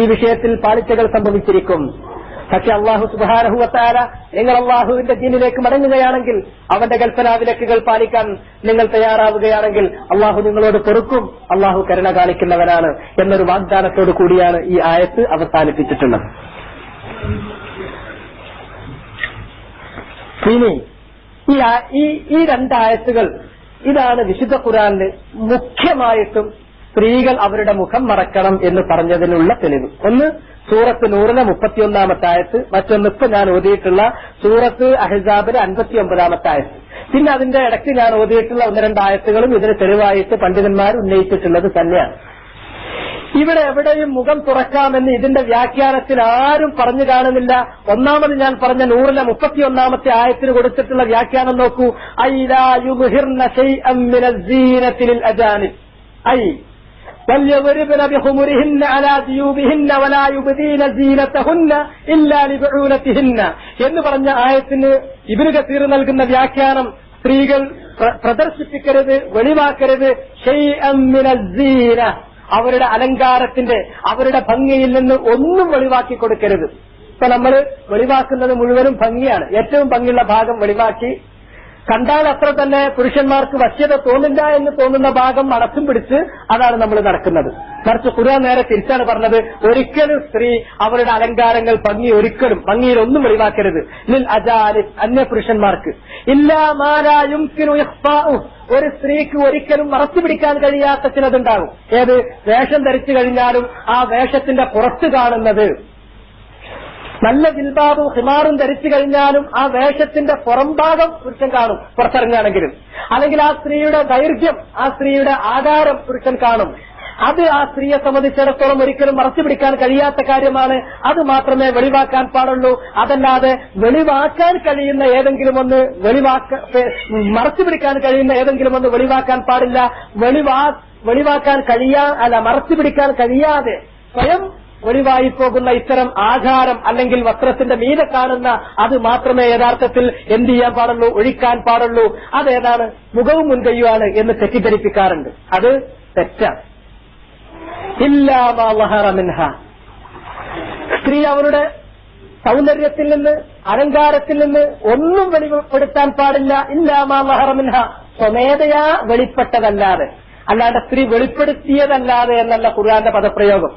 ഈ വിഷയത്തിൽ പാളിച്ചകൾ സംഭവിച്ചിരിക്കും. പക്ഷെ അള്ളാഹു സുബ്ഹാനഹു വ തആല നിങ്ങൾ അള്ളാഹുവിന്റെ ദീനിലേക്ക് മടങ്ങുകയാണെങ്കിൽ, അവന്റെ കൽപ്പനാവിലക്കുകൾ പാലിക്കാൻ നിങ്ങൾ തയ്യാറാവുകയാണെങ്കിൽ അള്ളാഹു നിങ്ങളോട് പൊറുക്കും, അള്ളാഹു കരുണ കാണിക്കുന്നവനാണ് എന്നൊരു വാഗ്ദാനത്തോടു കൂടിയാണ് ഈ ആയത്ത് അവസാനിപ്പിച്ചിട്ടുള്ളത്. ഇനി ഈ രണ്ടായത്തുകൾ, ഇതാണ് വിശുദ്ധ ഖുർആനിൽ മുഖ്യമായിട്ടും സ്ത്രീകൾ അവരുടെ മുഖം മറക്കണം എന്ന് പറഞ്ഞതിനുള്ള തെളിവ്. ഒന്ന് സൂറത്ത് നൂറിലെ 31-ാമത്തെ ആയത്ത്, മറ്റൊന്ന് ഇപ്പൊ ഞാൻ ഓതിയിട്ടുള്ള സൂറത്ത് അഹ്സാബിലെ 59-ാമത്തെ ആയത്ത്. പിന്നെ അതിന്റെ ഇടയ്ക്ക് ഞാൻ ഓതിയിട്ടുള്ള 1-2 ആയത്തുകളും ഇതിന് തെളിവായിട്ട് പണ്ഡിതന്മാർ ഉന്നയിച്ചിട്ടുള്ളത് തന്നെയാണ്. ഇവിടെ എവിടെയും മുഖം തുറക്കാമെന്ന് ഇതിന്റെ വ്യാഖ്യാനത്തിൽ ആരും പറഞ്ഞു കാണുന്നില്ല. ഒന്നാമത് ഞാൻ പറഞ്ഞ നൂറിലെ 31-ാമത്തെ ആയത്തിന് കൊടുത്തിട്ടുള്ള വ്യാഖ്യാനം നോക്കൂ. ഐ ലാ യുബ്ഹിർന ശൈഅൻ മിനൽ സീനത്തി ലിൽ അജാനിബ് ഐ വൽയദ്രിബ്ന ബിഖുമുരിഹിന്ന അലാ ദിയൂബിഹിന്ന വലാ യുബ്ദീന സീനതഹുന്ന ഇല്ലാ ലിബുഊലതിഹിന്ന എന്ന് പറഞ്ഞ ആയത്തിന് ഇബ്നു കസീർ നൽകുന്ന വ്യാഖ്യാനം, സ്ത്രീകൾ പ്രദർശിപ്പിക്കരുത്, വെളിവാക്കരുത് ശൈഅൻ മിനൽ സീന, അവരുടെ അലങ്കാരത്തിന്റെ, അവരുടെ ഭംഗിയിൽ നിന്ന് ഒന്നും വെളിവാക്കി കൊടുക്കരുത്. ഇപ്പൊ നമ്മൾ വെളിവാക്കുന്നത് മുഴുവനും ഭംഗിയാണ്. ഏറ്റവും ഭംഗിയുള്ള ഭാഗം വെളിവാക്കി, കണ്ടാൽ അത്ര തന്നെ പുരുഷന്മാർക്ക് വശ്യത തോന്നില്ല എന്ന് തോന്നുന്ന ഭാഗം അടച്ചും പിടിച്ച് അതാണ് നമ്മൾ നടക്കുന്നത്. മറിച്ച് ഖുർആൻ നേരെ തിരിച്ചാണ് പറഞ്ഞത്, ഒരിക്കലും സ്ത്രീ അവരുടെ അലങ്കാരങ്ങൾ, ഭംഗി ഒരിക്കലും ഭംഗിയിലൊന്നും വെളിവാക്കരുത്. ലിൽ അജാനിബ്, അന്യ പുരുഷന്മാർക്ക്. ഇല്ലാ മാ ലാ യുംകിനു ഇഖ്ഫാഉ, ഒരു സ്ത്രീക്ക് ഒരിക്കലും മറച്ചു പിടിക്കാൻ കഴിയാത്ത ചിലതുണ്ടാകും. ഏത്? വേഷം ധരിച്ചു കഴിഞ്ഞാലും ആ വേഷത്തിന്റെ പുറത്ത് കാണുന്നത്, നല്ല ജിൽബാബും ഹിമാറും ധരിച്ചു കഴിഞ്ഞാലും ആ വേഷത്തിന്റെ പുറംഭാഗം പുരുഷൻ കാണും പുറത്തിറങ്ങുകയാണെങ്കിലും. അല്ലെങ്കിൽ ആ സ്ത്രീയുടെ ദൈർഘ്യം, ആ സ്ത്രീയുടെ ആകാരം പുരുഷൻ കാണും. അത് ആ സ്ത്രീയെ സംബന്ധിച്ചിടത്തോളം ഒരിക്കലും മറച്ചു പിടിക്കാൻ കഴിയാത്ത കാര്യമാണ്. അത് മാത്രമേ വെളിവാക്കാൻ പാടുള്ളൂ. അതല്ലാതെ വെളിവാക്കാൻ കഴിയുന്ന ഏതെങ്കിലും ഒന്ന് മറച്ചു പിടിക്കാൻ കഴിയുന്ന ഏതെങ്കിലും ഒന്ന് വെളിവാക്കാൻ പാടില്ല. മറച്ചു പിടിക്കാൻ കഴിയാതെ സ്വയം ഒഴിവായി പോകുന്ന ഇത്തരം ആചാരം അല്ലെങ്കിൽ വസ്ത്രത്തിന്റെ മീതെ കാണുന്ന അത് മാത്രമേ യഥാർത്ഥത്തിൽ എന്ത് ചെയ്യാൻ പാടുള്ളൂ, ഒഴിക്കാൻ പാടുള്ളൂ. അതേതാണ്? മുഖവും മുൻകൈയുമാണ് എന്ന് തെറ്റിദ്ധരിപ്പിക്കാറുണ്ട്. അത് തെറ്റാണ്. ഇല്ലാ മാ ലഹറ മിൻഹ, സ്ത്രീ അവരുടെ സൗന്ദര്യത്തിൽ നിന്ന്, അലങ്കാരത്തിൽ നിന്ന് ഒന്നും വെളിപ്പെടുത്താൻ പാടില്ല. ഇല്ലാ മാ ലഹറ മിൻഹ, സ്വമേധയാ വെളിപ്പെട്ടതല്ലാതെ, അല്ലാണ്ട് സ്ത്രീ വെളിപ്പെടുത്തിയതല്ലാതെ എന്നല്ല ഖുർആന്റെ പദപ്രയോഗം.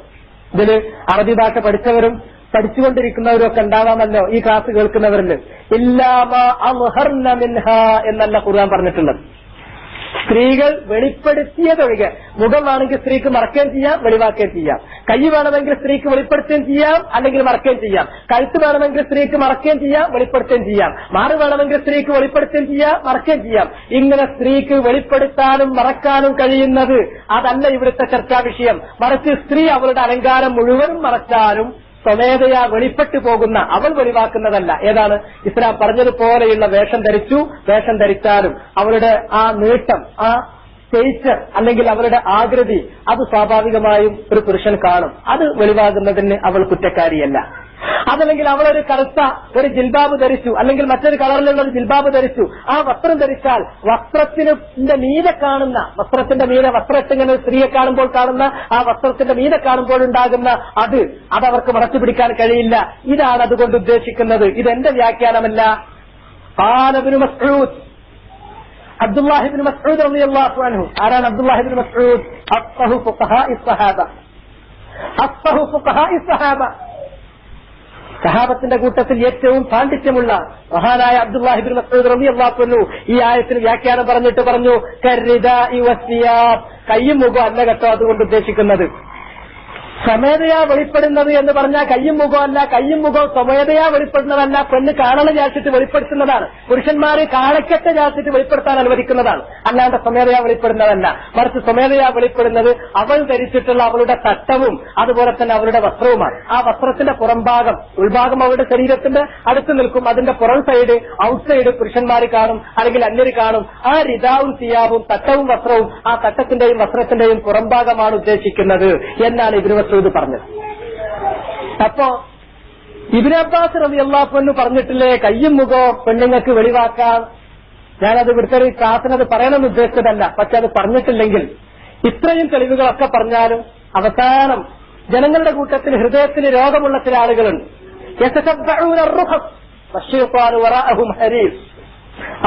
ഇതില് അറബി ഭാഷ പഠിച്ചവരും പഠിച്ചുകൊണ്ടിരിക്കുന്നവരും ഒക്കെ ഉണ്ടാവാമല്ലോ ഈ ക്ലാസ് കേൾക്കുന്നവരിൽ. ഇല്ലാ മാ അൽഹർന മിൻഹ എന്നല്ല ഖുർആൻ പറഞ്ഞിട്ടുള്ളത്. സ്ത്രീകൾ വെളിപ്പെടുത്തിയതൊഴികെ, മുഖമാണെങ്കിൽ സ്ത്രീക്ക് മറക്കുകയും ചെയ്യാം, വെളിവാക്കുകയും ചെയ്യാം. കൈ വേണമെങ്കിൽ സ്ത്രീക്ക് വെളിപ്പെടുത്തുകയും ചെയ്യാം, അല്ലെങ്കിൽ മറക്കുകയും ചെയ്യാം. കഴുത്ത് വേണമെങ്കിൽ സ്ത്രീക്ക് മറക്കുകയും ചെയ്യാം, വെളിപ്പെടുത്തുകയും ചെയ്യാം. മാറ് വേണമെങ്കിൽ സ്ത്രീക്ക് വെളിപ്പെടുത്തുകയും ചെയ്യാം, മറക്കുകയും ചെയ്യാം. ഇങ്ങനെ സ്ത്രീക്ക് വെളിപ്പെടുത്താനും മറക്കാനും കഴിയുന്നത് അതല്ല ഇവിടുത്തെ ചർച്ചാ വിഷയം. മറിച്ച് സ്ത്രീ അവളുടെ അലങ്കാരം മുഴുവനും മറച്ചാലും സ്വമേധയാ വെളിപ്പെട്ടു പോകുന്ന, അവൾ വെളിവാക്കുന്നതല്ല. ഏതാണ്? ഇസ്ലാം പറഞ്ഞതുപോലെയുള്ള വേഷം ധരിച്ചാലും അവളുടെ ആ നീട്ടം, ആ സ്റ്റേച്ചർ അല്ലെങ്കിൽ അവളുടെ ആകൃതി, അത് സ്വാഭാവികമായും ഒരു പുരുഷൻ കാണും. അത് വെളിവാകുന്നതിന് അവൾ കുറ്റക്കാരിയല്ല. അതല്ലെങ്കിൽ അവളൊരു കറുത്ത ഒരു ജിൽബാബ് ധരിച്ചു, അല്ലെങ്കിൽ മറ്റൊരു കളറിലുള്ള ഒരു ജിൽബാബ് ധരിച്ചു, ആ വസ്ത്രം ധരിച്ചാൽ വസ്ത്രത്തിന്റെ മീതെ കാണുന്ന, വസ്ത്രത്തിന്റെ മീതെ വസ്ത്രത്തിങ്ങനെ സ്ത്രീയെ കാണുമ്പോൾ കാണുന്ന ആ വസ്ത്രത്തിന്റെ മീതെ കാണുമ്പോഴുണ്ടാകുന്ന അതവർക്ക് മറച്ചു പിടിക്കാൻ കഴിയില്ല. ഇതാണ് അതുകൊണ്ട് ഉദ്ദേശിക്കുന്നത്. ഇതെന്റെ വ്യാഖ്യാനമല്ല. ഖാല ഇബ്നു മസ്ഊദ്, അബ്ദുല്ലാഹി ഇബ്നു മസ്ഊദ് റളിയല്ലാഹു അൻഹു. ആരാണ് അബ്ദുല്ലാഹി ഇബ്നു മസ്ഊദ്? അഫ്ഖഹു ഫുഖഹാഇ സ്വഹാബ, സഹാബത്തിന്റെ കൂട്ടത്തിൽ ഏറ്റവും പാണ്ഡിത്യമുള്ള മഹാനായ അബ്ദുല്ലാഹി ഇബ്നു മസ്ഊദ് റളിയല്ലാഹു അൻഹു ഈ ആയത്തിന് വ്യാഖ്യാനം പറഞ്ഞു കർരിദാഇ വസ്സിയാബ്, കയ്യും മുഖം അല്ല കേട്ടോ അതുകൊണ്ട് ഉദ്ദേശിക്കുന്നത്. സ്വമേധയാ വെളിപ്പെടുന്നത് എന്ന് പറഞ്ഞാൽ കയ്യും മുഖമല്ല. കയ്യും മുഖവും സ്വമേധയാ വെളിപ്പെടുന്നതല്ല, പെണ്ണ് കാണണ ചാച്ചിട്ട് വെളിപ്പെടുത്തുന്നതാണ്. പുരുഷന്മാര് കാളക്കത്തെ ചാച്ചിട്ട് വെളിപ്പെടുത്താൻ അനുവദിക്കുന്നതാണ്, അല്ലാണ്ട് സ്വമേധയാ വെളിപ്പെടുന്നതല്ല. മറിച്ച് സ്വമേധയാ വെളിപ്പെടുന്നത് അവൾ ധരിച്ചിട്ടുള്ള അവളുടെ തട്ടവും അതുപോലെ തന്നെ അവളുടെ വസ്ത്രവുമാണ്. ആ വസ്ത്രത്തിന്റെ പുറംഭാഗം, ഉൾഭാഗം അവളുടെ ശരീരത്തിന്റെ അടുത്ത് നിൽക്കും. അതിന്റെ പുറം സൈഡ്, ഔട്ട് സൈഡ് പുരുഷന്മാര് കാണും, അല്ലെങ്കിൽ അന്യര് കാണും. ആ റിദാവും സിയാബും, തട്ടവും വസ്ത്രവും ആ തട്ടത്തിന്റെയും വസ്ത്രത്തിന്റെയും പുറംഭാഗമാണ് ഉദ്ദേശിക്കുന്നത് എന്നാണ് ഇബ്നു മസ്ഊദ് പറഞ്ഞത്. അപ്പോ ഇബ്നു അബ്ബാസ് റളിയല്ലാഹു അൻഹു പറഞ്ഞിട്ടില്ലേ കയ്യും മുഖവും പെണ്ണുങ്ങൾക്ക് വെളിവാക്കാം. ഞാനത് ഇവിടുത്തെ ക്ലാസ്സിനത് പറയണമെന്ന് ഉദ്ദേശിച്ചതല്ല. പക്ഷെ അത് പറഞ്ഞിട്ടില്ലെങ്കിൽ ഇത്രയും തെളിവുകളൊക്കെ പറഞ്ഞാലും അവസാനം ജനങ്ങളുടെ കൂട്ടത്തിൽ ഹൃദയത്തിൽ രോഗമുള്ള ചില ആളുകളുണ്ട്.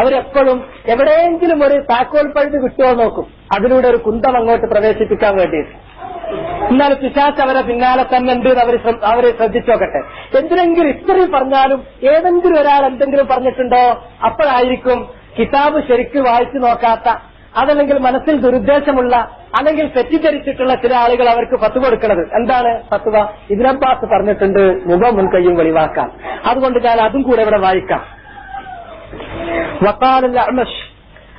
അവരെപ്പോഴും എവിടെയെങ്കിലും ഒരു താക്കോൽ പഴുത് കിട്ടുമോ നോക്കും, അതിലൂടെ ഒരു കുന്തം അങ്ങോട്ട് പ്രവേശിപ്പിക്കാൻ വേണ്ടിയിട്ട്. എന്നാൽ പിശാച് അവരെ പിന്നാലെ തന്നെ ഉണ്ട് അവരെ ശ്രദ്ധിച്ചോക്കട്ടെ. എന്തിനെങ്കിലും ഇത്രയും പറഞ്ഞാലും ഏതെങ്കിലും ഒരാൾ എന്തെങ്കിലും പറഞ്ഞിട്ടുണ്ടോ, അപ്പോഴായിരിക്കും കിതാബ് ശരിക്ക് വായിച്ചു നോക്കാത്ത, അതല്ലെങ്കിൽ മനസ്സിൽ ദുരുദ്ദേശമുള്ള, അല്ലെങ്കിൽ തെറ്റിദ്ധരിച്ചിട്ടുള്ള ചില ആളുകൾ അവർക്ക് ഫത്വ കൊടുക്കുന്നത്. എന്താണ് ഫത്വ? ഇബ്നു അബ്ബാസ് പറഞ്ഞിട്ടുണ്ട് മുഖം മുൻകൈയും വെളിവാക്കാം, അതുകൊണ്ട് ഞാൻ അതും കൂടെ ഇവിടെ വായിക്കാം. وقال الأعمش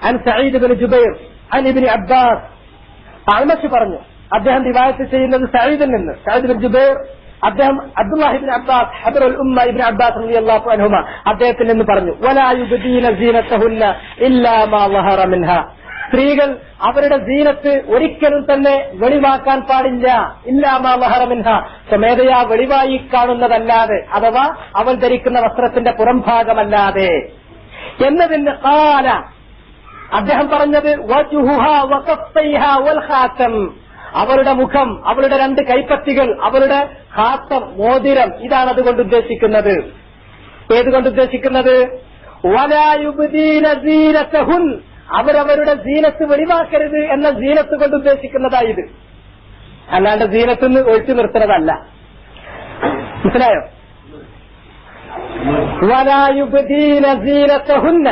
عن سعيد بن جبير عن ابن عباس. അഅ്മശ് പറഞ്ഞു, അദ്ദേഹം റിവായത്ത് ചെയ്യുന്നത് സഈദിൽ നിന്ന്, സഈദ് ബിൻ ജുബൈർ, അദ്ദേഹം അബ്ദുല്ലാഹി ഇബ്നു അബ്ബാസ് ഹബ്റുൽ ഉമ്മ ഇബ്നു അബ്ബാസ് റളിയല്ലാഹു അൻഹുമ അദ്ദേഹത്തിൽ നിന്ന് പറഞ്ഞു, വലാ യുബ്ദീന സീനതഹുന്ന ഇല്ലാ മാ ളഹറ മിൻഹാ. സ്ത്രീകൾ അവരുടെ സീനത്ത് ഒരിക്കലും തന്നെ വെളിവാക്കാൻ പാടില്ല, ഇല്ലാ മാ ളഹറ മിൻഹാ, സ്വമേധയാ വെളിവായി കാണുന്നതല്ലാതെ, അഥവാ അവൾ ധരിക്കുന്ന വസ്ത്രത്തിന്റെ പുറംഭാഗമല്ലാതെ. എന്നതിന് ഖാല അദ്ദേഹം പറഞ്ഞത് വജ്ഹുഹാ വകഫൈഹാ വൽ ഖാതം, അവളുടെ മുഖം, അവളുടെ 2 കൈപ്പത്തികൾ, അവളുടെ ഖാതം മോതിരം, ഇതാണ് അതുകൊണ്ട് ഉദ്ദേശിക്കുന്നത്. ഏതുകൊണ്ട് ഉദ്ദേശിക്കുന്നത്? വലാ യുബ്ദീന സീനതഹുൻ, അവരവരുടെ സീനത്ത് വെളിവാക്കരുത് എന്ന സീനത്ത് കൊണ്ട് ഉദ്ദേശിക്കുന്നതായത്, അല്ലാണ്ട് സീനത്തുനിന്ന് ഒഴിച്ചു നിർത്തുന്നതല്ല. മനസ്സിലായോ? വലാ യുബ്ദീന സീനതഹുന്ന,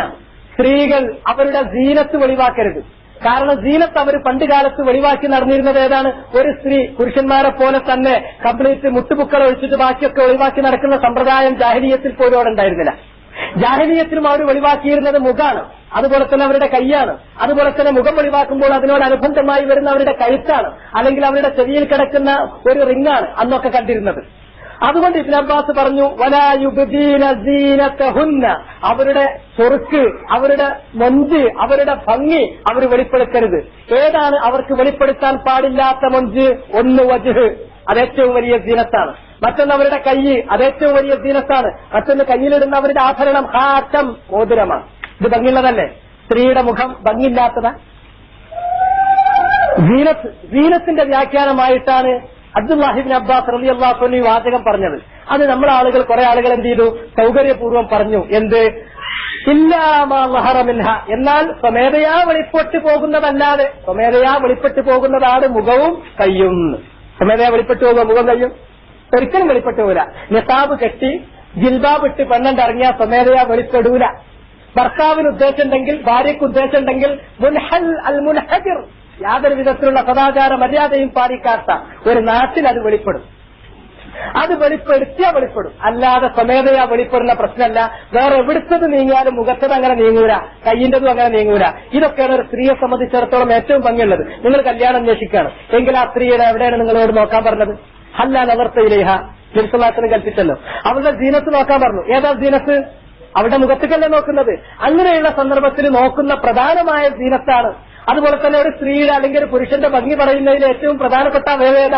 സ്ത്രീകൾ അവരുടെ സീനത്ത് വെളിവാക്കരുത്. കാരണം സീനത്ത് അവർ പണ്ട് കാലത്ത് വെളിവാക്കി നടന്നിരുന്നത് ഏതാണ്? ഒരു സ്ത്രീ പുരുഷന്മാരെ പോലെ തന്നെ കംപ്ലീറ്റ് മുട്ടുപുക്കൾ ഒഴിച്ചിട്ട് ബാക്കിയൊക്കെ ഒഴിവാക്കി നടക്കുന്ന സമ്പ്രദായം ജാഹിലിയത്തിൽ പോലും അവിടെ ഉണ്ടായിരുന്നില്ല. ജാഹിലിയത്തിലും അവർ വെളിവാക്കിയിരുന്നത് മുഖാണ്, അതുപോലെ തന്നെ അവരുടെ കൈയാണ്, അതുപോലെ തന്നെ മുഖം വെളിവാക്കുമ്പോൾ അതിനോട് അനുബന്ധമായി വരുന്ന അവരുടെ കഴുത്താണ്, അല്ലെങ്കിൽ അവരുടെ ചെവിയിൽ കിടക്കുന്ന ഒരു റിങ്ങാണ് അന്നൊക്കെ കണ്ടിരുന്നത്. അതുകൊണ്ട് ഇബ്നു അബ്ബാസ് പറഞ്ഞു വലാ യുബ്ദീന സീനതഹുന്ന, അവരുടെ ചൊറുക്ക്, അവരുടെ മൊഞ്ച്, അവരുടെ ഭംഗി അവർ വെളിപ്പെടുത്തരുത്. ഏതാണ് അവർക്ക് വെളിപ്പെടുത്താൻ പാടില്ലാത്ത മൊഞ്ച്? ഒന്ന് വജ്ഹ്, അതേറ്റവും വലിയ സീനത്താണ്. മറ്റൊന്ന് അവരുടെ കൈ, അതേറ്റവും വലിയ സീനത്താണ്. മറ്റൊന്ന് കയ്യിലിടുന്ന അവരുടെ ആഭരണം ഖാതം, മോതിരമാണ്. ഇത് ഭംഗിയുള്ളതല്ലേ? സ്ത്രീയുടെ മുഖം ഭംഗിയില്ലാത്തതാ? സീനത്തിന്റെ വ്യാഖ്യാനമായിട്ടാണ് അബ്ദുല്ലാഹി ഇബ്നു അബ്ബാസ് റളിയല്ലാഹു അൻഹു വാചകം പറഞ്ഞത്. അത് നമ്മളെ ആളുകൾ, കുറെ ആളുകൾ എന്ത് ചെയ്തു? സൗകര്യപൂർവ്വം പറഞ്ഞു. എന്ത്? ഇല്ലാ മാ ളഹറ മിൻഹ, എന്നാൽ സ്വമേധയാ വെളിപ്പെട്ട് പോകുന്നതല്ലാതെ. സ്വമേധയാ വെളിപ്പെട്ട് പോകുന്നതാണ് മുഖവും കയ്യും. സ്വമേധയാ വെളിപ്പെട്ട് പോകുക മുഖം കയ്യും ഒരിക്കലും വെളിപ്പെട്ടു പോകില്ല. നിസാബ് കെട്ടി ജിൽബാബ് ഇട്ട് പെണ്ണണ്ട് ഇറങ്ങിയാൽ സ്വമേധയാ വെളിപ്പെടൂല. ഭർത്താവിന് ഉദ്ദേശമുണ്ടെങ്കിൽ, ഭാര്യയ്ക്ക് ഉദ്ദേശമുണ്ടെങ്കിൽ മുൻഹൽ അൽ മുൻഹജിർ, യാതൊരു വിധത്തിലുള്ള സദാചാര മര്യാദയും പാലിക്കാത്ത ഒരു നാട്ടിൽ അത് വെളിപ്പെടും. അത് വെളിപ്പെടുത്തിയാൽ വെളിപ്പെടും, അല്ലാതെ സ്വമേധയാ വെളിപ്പെടുന്ന പ്രശ്നമല്ല. വേറെ എവിടുത്തത് നീങ്ങിയാലും മുഖത്തത് അങ്ങനെ നീങ്ങൂല, കയ്യിന്റതും അങ്ങനെ നീങ്ങൂല. ഇതൊക്കെയാണ് ഒരു സ്ത്രീയെ സംബന്ധിച്ചിടത്തോളം ഏറ്റവും ഭംഗിയുള്ളത്. നിങ്ങൾ കല്യാണം അന്വേഷിക്കുകയാണ് എങ്കിൽ ആ സ്ത്രീയുടെ എവിടെയാണ് നിങ്ങളോട് നോക്കാൻ പറഞ്ഞത്? ഹല്ല നവർത്തയിലേഹ, നബിസല്ലല്ലാഹു കൽപ്പിച്ചല്ലോ. അവളുടെ സീനത്ത് നോക്കാൻ പറഞ്ഞു. ഏതാ സീനത്ത്? അവരുടെ മുഖത്തേക്കല്ലേ നോക്കുന്നത്. അങ്ങനെയുള്ള സന്ദർഭത്തിൽ നോക്കുന്ന പ്രധാനമായ സീനത്താണ്. അതുപോലെ തന്നെ ഒരു സ്ത്രീയുടെ അല്ലെങ്കിൽ ഒരു പുരുഷന്റെ ഭംഗി പറയുന്നതിൽ ഏറ്റവും പ്രധാനപ്പെട്ട അവയവേദ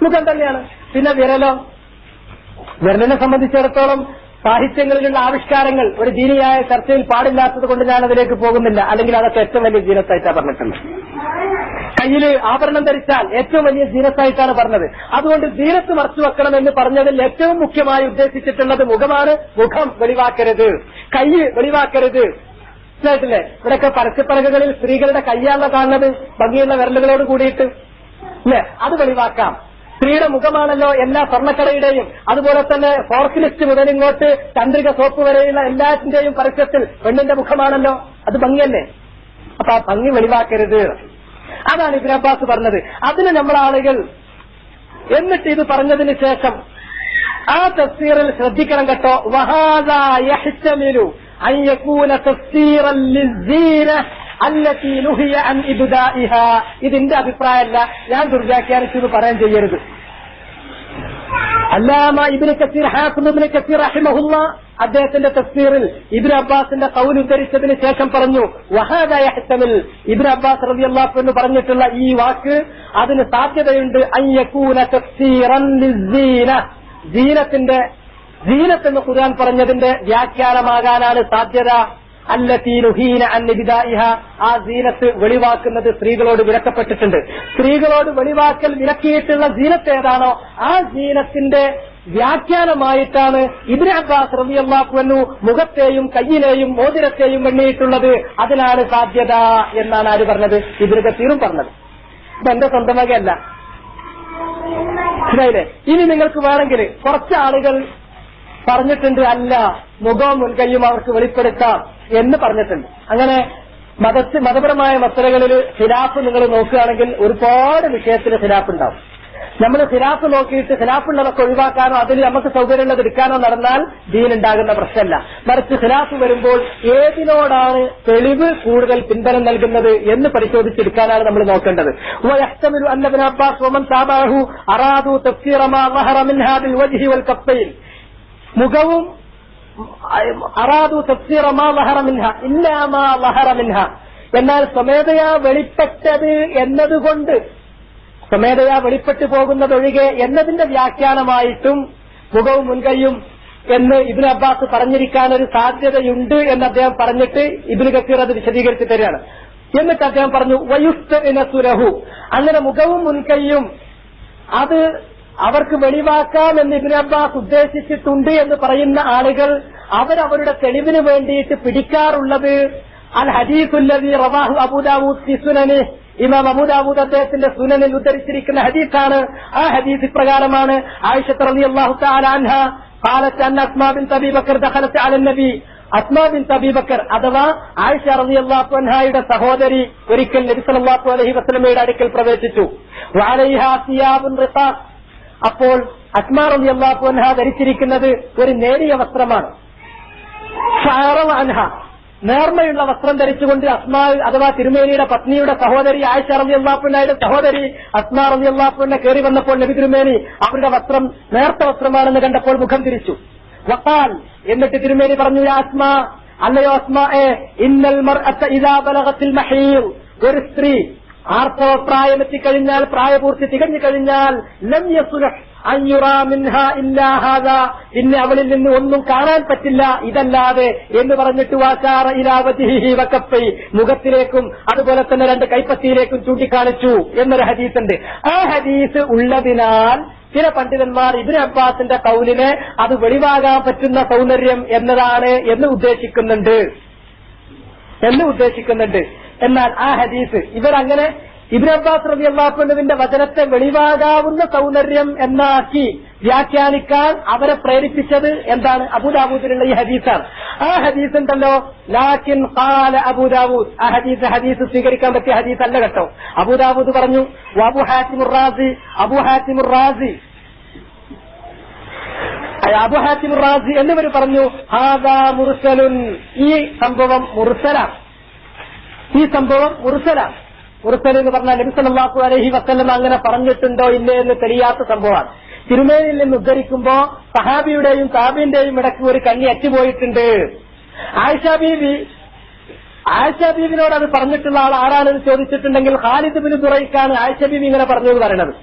മുഖം തന്നെയാണ്. പിന്നെ വിരലിനെ സംബന്ധിച്ചിടത്തോളം സാഹിത്യങ്ങളിലുള്ള ആവിഷ്കാരങ്ങൾ ഒരു ദീനിയായ ചർച്ചയിൽ പാടില്ലാത്തത് കൊണ്ട് ഞാൻ അതിലേക്ക് പോകുന്നില്ല, അല്ലെങ്കിൽ അതൊക്കെ ഏറ്റവും വലിയ ജീനത്തായിട്ടാണ് പറഞ്ഞിട്ടുണ്ട്. കയ്യില് ആഭരണം ധരിച്ചാൽ ഏറ്റവും വലിയ ജീനത്തായിട്ടാണ് പറഞ്ഞത്. അതുകൊണ്ട് ജീനത്ത് മറച്ചു വെക്കണമെന്ന് പറഞ്ഞതിൽ ഏറ്റവും മുഖ്യമായി ഉദ്ദേശിച്ചിട്ടുള്ളത് മുഖമാണ്. മുഖം വെളിവാക്കരുത്, കൈ വെളിവാക്കരുത്. മനസ്സിലായിട്ടില്ലേ? ഇവിടെയൊക്കെ പരസ്യപ്പലകകളിൽ സ്ത്രീകളുടെ കയ്യാണല്ലോ കാണുന്നത്, ഭംഗിയുള്ള വിരലുകളോട് കൂടിയിട്ട് അല്ലേ? അത് വെളിവാക്കാം. സ്ത്രീയുടെ മുഖമാണല്ലോ എല്ലാ സ്വർണ്ണക്കടയുടെയും, അതുപോലെ തന്നെ ഫോർക്ക്ലിസ്റ്റ് മുതൽ ഇങ്ങോട്ട് ചന്ദ്രിക സോപ്പ് വരെയുള്ള എല്ലാത്തിന്റെയും പരസ്യത്തിൽ പെണ്ണിന്റെ മുഖമാണല്ലോ. അത് ഭംഗിയല്ലേ? അപ്പൊ ആ ഭംഗി വെളിവാക്കരുത്. അതാണ് ഇബ്നു അബ്ബാസ് പറഞ്ഞത്. അതിന് നമ്മളെ ആളുകൾ എന്നിട്ട് ഇത് പറഞ്ഞതിന് ശേഷം ആ തഫ്സീറിൽ ശ്രദ്ധിക്കണം കേട്ടോ. വഹാദാ യഹ്തമിലു അൻ യകൂന തഫ്സീറൻ ലിസ്സീന അല്ലതി നുഹിയ അൻ ഇബ്ദാഇഹാ. ഇതിന്റെ അഭിപ്രായമല്ല, ഞാൻ ദുർവ്യാഖ്യാനിച്ചു പറയാൻ ചെയ്യരുത്. അല്ലാമ ഇബ്നു കസീർ, ഹാഫിദ് ഇബ്നു കസീർ റഹിമഹുല്ലാഹ് അദ്ദേഹത്തിന്റെ തഫ്സീറിൽ ഇബ്നു അബ്ബാസിന്റെ ഖൗൽ ഉദ്ധരിച്ചതിന് ശേഷം പറഞ്ഞു വഹാദാ യഹ്തമിൽ, ഇബ്നു അബ്ബാസ് റളിയല്ലാഹു അൻഹു പറഞ്ഞിട്ടുള്ള ഈ വാക്ക് അതിന് സാധ്യതയുണ്ട്. അൻ യകൂന തഫ്സീറൻ ലിസ്സീന, ജീനത്ത് എന്ന് ഖുർആൻ പറഞ്ഞതിന്റെ വ്യാഖ്യാനമാകാനാണ് സാധ്യത. അല്ലതീ നുഹീന അൻ ബിദാഇഹ, ആ സീനത്ത് വെളിവാക്കുന്നത് സ്ത്രീകളോട് വിലക്കപ്പെട്ടിട്ടുണ്ട്. സ്ത്രീകളോട് വെളിവാക്കൽ വിലക്കിയിട്ടുള്ള സീനത്ത് ഏതാണോ ആ സീനത്തിന്റെ വ്യാഖ്യാനമായിട്ടാണ് ഇബ്നു അബ്ബാസ് റളിയല്ലാഹു അൻഹു മുഖത്തെയും കയ്യിലെയും മോതിരത്തെയും എണ്ണിയിട്ടുള്ളത്. അതിലാണ് സാധ്യത എന്നാണ് ആര് പറഞ്ഞത്? ഇബ്നു കസീറും പറഞ്ഞത്. ഇതെന്റെ സ്വന്തം വകയല്ല. മനസ്സിലായില്ലേ? ഇനി നിങ്ങൾക്ക് വേണമെങ്കിൽ കുറച്ച് ആളുകൾ പറഞ്ഞിട്ടുണ്ട്, അല്ല മുഖവും മുൻകൈയും അവർക്ക് വെളിപ്പെടുത്താം എന്ന് പറഞ്ഞിട്ടുണ്ട്. അങ്ങനെ മതപരമായ മസലകളിൽ ഖിലാഫ് നിങ്ങൾ നോക്കുകയാണെങ്കിൽ ഒരുപാട് വിഷയത്തിൽ ഖിലാഫ് ഉണ്ടാവും. നമ്മൾ ഖിലാഫ് നോക്കിയിട്ട് ഖിലാഫുള്ളതൊക്കെ ഒഴിവാക്കാനോ അതിൽ നമുക്ക് സൗകര്യമുള്ളത് എടുക്കാനോ നടന്നാൽ ദീനുണ്ടാകുന്ന പ്രശ്നമല്ല. മറിച്ച് ഖിലാഫ് വരുമ്പോൾ ഏതിനോടാണ് തെളിവ് കൂടുതൽ പിന്ബലം നൽകുന്നത് എന്ന് പരിശോധിച്ചെടുക്കാനാണ് നമ്മൾ നോക്കേണ്ടത്. വയഹ്തമിലു അന്ന ഇബ്നു അബ്ബാസ് വമൻ താബഅഹു അറാദു തഫ്സീറ മാ ളഹറ മിൻഹാ ബിൽ വജ്ഹി വൽ കഫൈൻ, മുഖവും അറാദു തഫ്സീറ മാ ളഹറ മിൻഹാ ഇല്ലാ മാ ളഹറ മിൻഹാ, എന്നാൽ സ്വമേധയാ വെളിപ്പെട്ടത് എന്നതുകൊണ്ട് സ്വമേധയാ വെളിപ്പെട്ടു പോകുന്നതൊഴികെ എന്നതിന്റെ വ്യാഖ്യാനമായിട്ടും മുഖവും മുൻകൈയും എന്ന് ഇബ്നു അബ്ബാസ് പറഞ്ഞിരിക്കാൻ ഒരു സാധ്യതയുണ്ട് എന്ന് അദ്ദേഹം പറഞ്ഞിട്ട് ഇബ്നു കസീർ അത് വിശദീകരിച്ചു തരികയാണ്. എന്നിട്ട് അദ്ദേഹം പറഞ്ഞു വയുസ്തനസുലഹു, അങ്ങനെ മുഖവും മുൻകൈയും അത് അവർക്ക് വെളിവാക്കാം എന്ന് ഇബ്നു അബ്ബാസ് ഉദ്ദേശിച്ചിട്ടുണ്ട് എന്ന് പറയുന്ന ആളുകൾ അവരവരുടെ തെളിവിന് വേണ്ടിയിട്ട് പിടിക്കാറുള്ളത് അൽ ഹദീസുല്ലദീ റവാഹു അബൂ ദാവൂദ് ഫി സുനനി, ഇമാം അബൂ ദാവൂദ് അദ്ദേഹത്തിന്റെ സുനനിൽ ഉദ്ധരിച്ചിരിക്കുന്ന ഹദീസാണ്. ആ ഹദീസ് പ്രകാരമാണ് ആയിഷ റളിയല്ലാഹു തആല അൻഹ ഖാലത്ത് അന്ന അസ്മാ ബിൻത് അബീ ബക്കർ ദഖലത്ത് അല നബി, അസ്മാ ബിൻത് അബീ ബക്കർ അഥവാ ആയിഷ റളിയല്ലാഹു അൻഹയുടെ സഹോദരി ഒരിക്കൽ നബി സല്ലല്ലാഹു അലൈഹി വസല്ലമയുടെ അടുക്കൽ പ്രവേശിച്ചു. വഅലൈഹാ സിയാബുൻ റിഖാഖ്, അപ്പോൾ അസ്മാ റളിയല്ലാഹു അൻഹ ധരിച്ചിരിക്കുന്നത് ഒരു നേരിയ വസ്ത്രമാണ്. ഫഅറള അൻഹ, നേർമയുള്ള വസ്ത്രം ധരിച്ചുകൊണ്ട് അസ്മാ അഥവാ തിരുമേനിയുടെ പത്നിയുടെ സഹോദരി ആയിഷ റളിയല്ലാഹു അൻഹയുടെ സഹോദരി അസ്മാ റളിയല്ലാഹു അൻഹ കയറി വന്നപ്പോൾ നബി തിരുമേനി അവരുടെ വസ്ത്രം നേർത്ത വസ്ത്രമാണെന്ന് കണ്ടപ്പോൾ മുഖം തിരിച്ചു. വഖാൽ, എന്നിട്ട് തിരുമേനി പറഞ്ഞു, യാ അസ്മാ, അല്ലയോ അസ്മാഎ, ഇന്നൽ മർഅത ഇദാ ബലഗത്തിൽ മഹീർ, ഒരു സ്ത്രീ ആർത്തവപ്രായമെത്തിക്കഴിഞ്ഞാൽ, പ്രായപൂർത്തി തികഞ്ഞു കഴിഞ്ഞാൽ, ലം യസ്ലുഹ് അൻ യുറാ മിൻഹാ ഇല്ലാ ഹാദാ, പിന്നെ അവളിൽ നിന്ന് ഒന്നും കാണാൻ പറ്റില്ല ഇതല്ലാതെ എന്ന് പറഞ്ഞിട്ട് വാശാറ ഇലാ വജ്ഹിഹി വകഫൈ, മുഖത്തിലേക്കും അതുപോലെ തന്നെ രണ്ട് കൈപ്പത്തിയിലേക്കും ചൂണ്ടിക്കാണിച്ചു എന്നൊരു ഹദീസുണ്ട്. ആ ഹദീസ് ഉള്ളതിനാൽ ചില പണ്ഡിതന്മാർ ഇബ്നു അബ്ബാസിന്റെ ഖൗലിനെ അത് വെളിവാകാൻ പറ്റുന്ന സൗന്ദര്യം എന്നതാണ് എന്ന് ഉദ്ദേശിക്കുന്നുണ്ട്. എന്നാൽ ആ ഹദീസ് ഇവരങ്ങനെ ഇബ്നു അബ്ബാസ് റളിയല്ലാഹു അൻഹുവിന്റെ വചനത്തെ വെളിവാകാവുന്ന സൗന്ദര്യം എന്നാക്കി വ്യാഖ്യാനിക്കാൻ അവരെ പ്രേരിപ്പിച്ചത് എന്താണ്? അബൂ ദാവൂദിലുള്ള ഈ ഹദീസാണ്. ആ ഹദീസ് ഉണ്ടല്ലോ, ലാകിൻ ഖാല അബൂ ദാവൂദ്, ആ ഹദീസ് സ്വീകരിക്കാൻ പറ്റിയ ഹദീസ് അല്ല കേട്ടോ. അബൂ ദാവൂദ് പറഞ്ഞു, അബൂ ഹാത്തിമുർ റാസി എന്നിവർ പറഞ്ഞു, ഹാദാ മുർസലുൻ, ഈ സംഭവം മുർസലാണ്. മുർസൽ എന്ന് പറഞ്ഞാൽ നബി സല്ലല്ലാഹു അലൈഹി വസല്ലം അങ്ങനെ പറഞ്ഞിട്ടുണ്ടോ ഇല്ലേ എന്ന് തെളിയാത്ത സംഭവമാണ്. തിരുമേനിയിൽ നിന്ന് ഉദ്ധരിക്കുമ്പോ സഹാബിയുടെയും താബിന്റെയും ഇടയ്ക്ക് ഒരു കണ്ണി അറ്റുപോയിട്ടുണ്ട്. ആയിഷ ബീവിനോട് അത് പറഞ്ഞിട്ടുള്ള ആൾ ആരാണെന്ന് ചോദിച്ചിട്ടുണ്ടെങ്കിൽ ഖാലിദ് ബിൻ ദുറൈഖാണ് ആയിഷ ബീവി ഇങ്ങനെ പറഞ്ഞത് പറയണത്.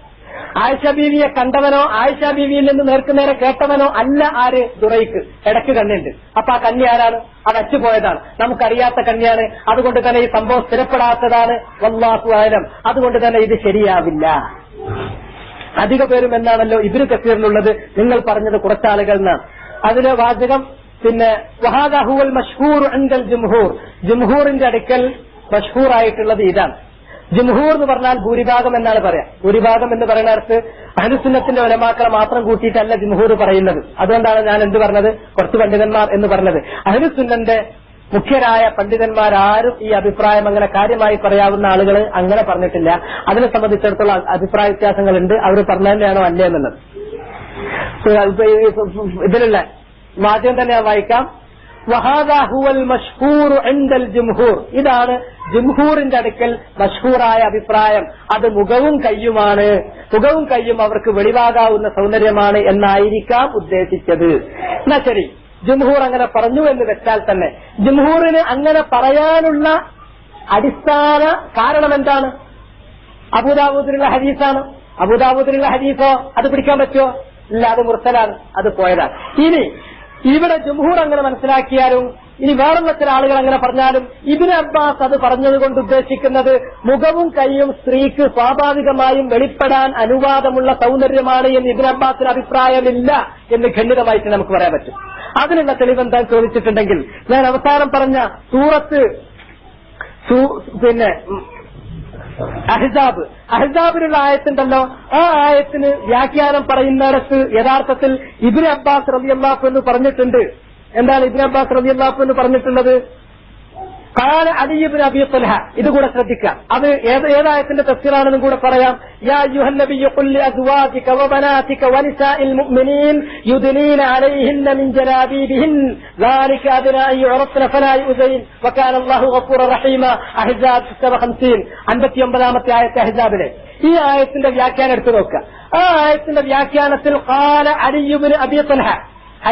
ആയിഷ ബീവിയെ കണ്ടവനോ ആയിഷ ബീവിയിൽ നിന്ന് നേർക്കുനേരെ കേട്ടവനോ അല്ല ആര്? ദുറൈഖ്. ഇടയ്ക്ക് കണ്ണിയുണ്ട്. അപ്പൊ ആ കന്നി ആരാണ്? അത് അറ്റുപോയതാണ്, നമുക്കറിയാത്ത കന്യാണ്. അതുകൊണ്ട് തന്നെ ഈ സംഭവം സ്ഥിരപ്പെടാത്തതാണ്. വല്ലാഹു അഅലം. അതുകൊണ്ട് തന്നെ ഇത് ശരിയാവില്ല. അധിക പേരും എന്നാണല്ലോ ഇബ്നു കസീറിലുള്ളത്. നിങ്ങൾ പറഞ്ഞത് കുറച്ചാളുകൾ എന്നാണ് അതിന് വാചകം. പിന്നെ വഹാദാ ഹുവൽ മശ്ഹൂർ ഇൻദൽ ജംഹൂർ, ജംഹൂറിന്റെ അടുക്കൽ മശ്ഹൂറായിട്ടുള്ളത് ഇതാണ്. ജംഹൂർ എന്ന് പറഞ്ഞാൽ ഭൂരിഭാഗം എന്നാണ് പറയാം. ഭൂരിഭാഗം എന്ന് പറയുന്നിടത്ത് അഹ്ലുസുന്നത്തിന്റെ ഉലമാക്കളെ മാത്രം കൂട്ടിയിട്ടല്ല ജംഹൂർ പറയുന്നത്. അതുകൊണ്ടാണ് ഞാൻ എന്ത് പറഞ്ഞത്, കുറച്ച് പണ്ഡിതന്മാർ എന്ന് പറഞ്ഞത്. അഹ്ലുസുന്നന്റെ മുഖ്യരായ പണ്ഡിതന്മാരാരും ഈ അഭിപ്രായം അങ്ങനെ കാര്യമായി പറയാവുന്ന ആളുകൾ അങ്ങനെ പറഞ്ഞിട്ടില്ല. അതിനെ സംബന്ധിച്ചിടത്തോളം അഭിപ്രായ വ്യത്യാസങ്ങളുണ്ട്. അവർ പറഞ്ഞതന്നെയാണോ അല്ലേ എന്നുള്ളത്. ഇതിലുള്ള മാധ്യമം തന്നെ ഞാൻ വായിക്കാം. വഹാദാ ഹുവൽ മശ്ഹൂർ ഇൻദൽ ജംഹൂർ, ഇതാണ് ജംഹൂറിന്റെ അടുക്കൽ മശ്ഹൂറായ അഭിപ്രായം. അത് മുഖവും കയ്യുമാണ്. മുഖവും കയ്യും അവർക്ക് വെളിവാകാവുന്ന സൗന്ദര്യമാണ് എന്നായിരിക്കാം ഉദ്ദേശിച്ചത്. എന്നാ ശരി, ജംഹൂർ അങ്ങനെ പറഞ്ഞു എന്ന് വെച്ചാൽ തന്നെ ജംഹൂറിന് അങ്ങനെ പറയാനുള്ള അടിസ്ഥാന കാരണം എന്താണ്? അബൂദാവൂദിലുള്ള ഹദീസാണ്. അബൂദാവൂദിലുള്ള ഹദീസോ അത് പിടിക്കാൻ പറ്റുമോ? ഇല്ല, അത് മുർസലാണ്, അത് പോയതാണ്. ഇനി ഇവിടെ ജംഹൂർ അങ്ങനെ മനസ്സിലാക്കിയാലും ഇനി വേറെയുള്ള ചില ആളുകൾ അങ്ങനെ പറഞ്ഞാലും ഇബ്നു അബ്ബാസ് അത് പറഞ്ഞതുകൊണ്ട് ഉദ്ദേശിക്കുന്നത് മുഖവും കൈയും സ്ത്രീക്ക് സ്വാഭാവികമായും വെളിപ്പെടാൻ അനുവാദമുള്ള സൗന്ദര്യമാണ് എന്ന് ഇബ്നു അബ്ബാസിന് അഭിപ്രായമില്ല എന്ന് ഖണ്ഡിതമായിട്ട് നമുക്ക് പറയാൻ പറ്റും. അതിനുള്ള തെളിവെന്താ ചോദിച്ചിട്ടുണ്ടെങ്കിൽ, ഞാൻ അവസാനം പറഞ്ഞ സൂറത്ത് അഹ്സാബിലുള്ള ആയത്തുണ്ടല്ലോ, ആ ആയത്തിന് വ്യാഖ്യാനം പറയുന്നിടത്ത് യഥാർത്ഥത്തിൽ ഇബ്നു അബ്ബാസ് റളിയല്ലാഹു അൻഹു പറഞ്ഞിട്ടുണ്ട്. എന്താണ് ഇബ്നു അബ്ബാസ് റളിയല്ലാഹു അൻഹു പറഞ്ഞിട്ടുള്ളത്? ഖാല അലി ഇബ്നു അബീ ത്വൽഹ. ഇതുകൂടെ ശ്രദ്ധിക്കാം. അത് ഏതായത്തിന്റെ തഫ്സീറാണെന്നും കൂടെ പറയാം. യാ അയ്യുഹൻ നബിയ്യു ഖുൽ ലി അസ്വാജിക വബനാതിക വനിസാഇൽ മുഅ്മിനീൻ യുദ്നീന അലൈഹിന്ന മിൻ ജലാബീബിഹിൻ ദാലിക അദ്നാ അൻ യുറഫ്ന ഫലാ യുസൈൻ വകാന അല്ലാഹു ഗഫൂറർ റഹീമ. അഹ്സാബ് 59-ാമത്തെ ആയത്ത് അഹ്സാബിലെ ഈ ആയത്തിന്റെ വ്യാഖ്യാനം എടുത്തു നോക്കുക. ആ ആയത്തിന്റെ വ്യാഖ്യാനത്തിൽ ഖാല അലി ഇബ്നു അബീ ത്വൽഹ,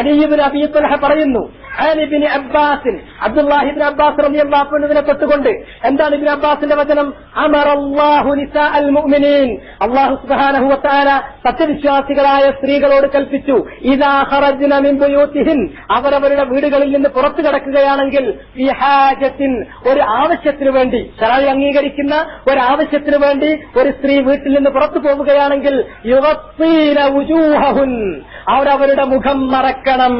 അലി ഇബ്നു അബീ ത്വൽഹ പറയുന്നു Ibn Abbas, Abdullahi Ibn Abbas റളിയല്ലാഹു അൻഹുവിനെ തൊട്ടുകൊണ്ട് എന്താണ് ഇബ്നു അബ്ബാസിന്റെ വചനം? അമറല്ലാഹു നിസാഅൽ മുഅ്മിനീൻ, അല്ലാഹു സുബ്ഹാനഹു വ തആല സത്യവിശ്വാസികളായ സ്ത്രീകളോട് കൽപ്പിച്ചു, ഇദാ ഖറജ്ന മിൻ ബുയൂതിഹിൻ, അവരവരുടെ വീടുകളിൽ നിന്ന് പുറത്തു കടക്കുകയാണെങ്കിൽ, ഫി ഹാജത്തിൻ, ഒരു ആവശ്യത്തിന് വേണ്ടി, ശരഈ അംഗീകരിക്കുന്ന ഒരു ആവശ്യത്തിന് വേണ്ടി ഒരു സ്ത്രീ വീട്ടിൽ നിന്ന് പുറത്തു പോവുകയാണെങ്കിൽ, യുഗത്തീന വുജൂഹഹുൻ, അവരവരുടെ മുഖം മറക്കണം.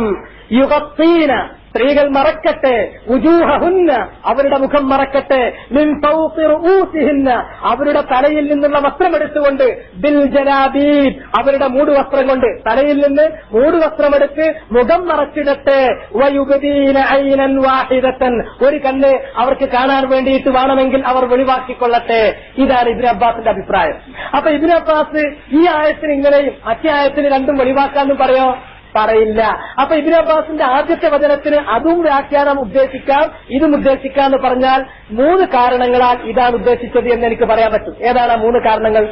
യുഗത്തീന, സ്ത്രീകൾ മറക്കട്ടെ, വുജൂഹഹുന്ന, അവരുടെ മുഖം മറക്കട്ടെ, മിൻ ഫൗഖി റൂസിഹിന്ന, അവരുടെ തലയിൽ നിന്നുള്ള വസ്ത്രമെടുത്തുകൊണ്ട്, ബിൽ ജലാബീബ്, അവരുടെ മൂടുവസ്ത്രം കൊണ്ട് തലയിൽ നിന്ന് മൂടുവസ്ത്രമെടുത്ത് മുഖം മറച്ചിടട്ടെ. വയുബ്ദീന ഐനൻ വാഹിദതൻ, ഒരു കണ്ണ് അവർക്ക് കാണാൻ വേണ്ടിയിട്ട് വേണമെങ്കിൽ അവർ വെളിവാക്കിക്കൊള്ളട്ടെ. ഇതാണ് ഇബ്നു അബ്ബാസിന്റെ അഭിപ്രായം. അപ്പൊ ഇബ്നു അബ്ബാസ് ഈ ആയത്തിന് ഇങ്ങനെയും മറ്റേ ആയത്തിന് രണ്ടും വെളിവാക്കാന്നും പറയില്ല. അപ്പൊ ഇബ്നു അബ്ബാസിന്റെ ആദ്യത്തെ വചനത്തിന് അതും വ്യാഖ്യാനം ഉദ്ദേശിക്കാം, ഇതും ഉദ്ദേശിക്കാം എന്ന് പറഞ്ഞാൽ 3 കാരണങ്ങളാൽ ഇതാണ് ഉദ്ദേശിച്ചത് എന്ന് എനിക്ക് പറയാൻ പറ്റും. ഏതാണ് 3 കാരണങ്ങൾ?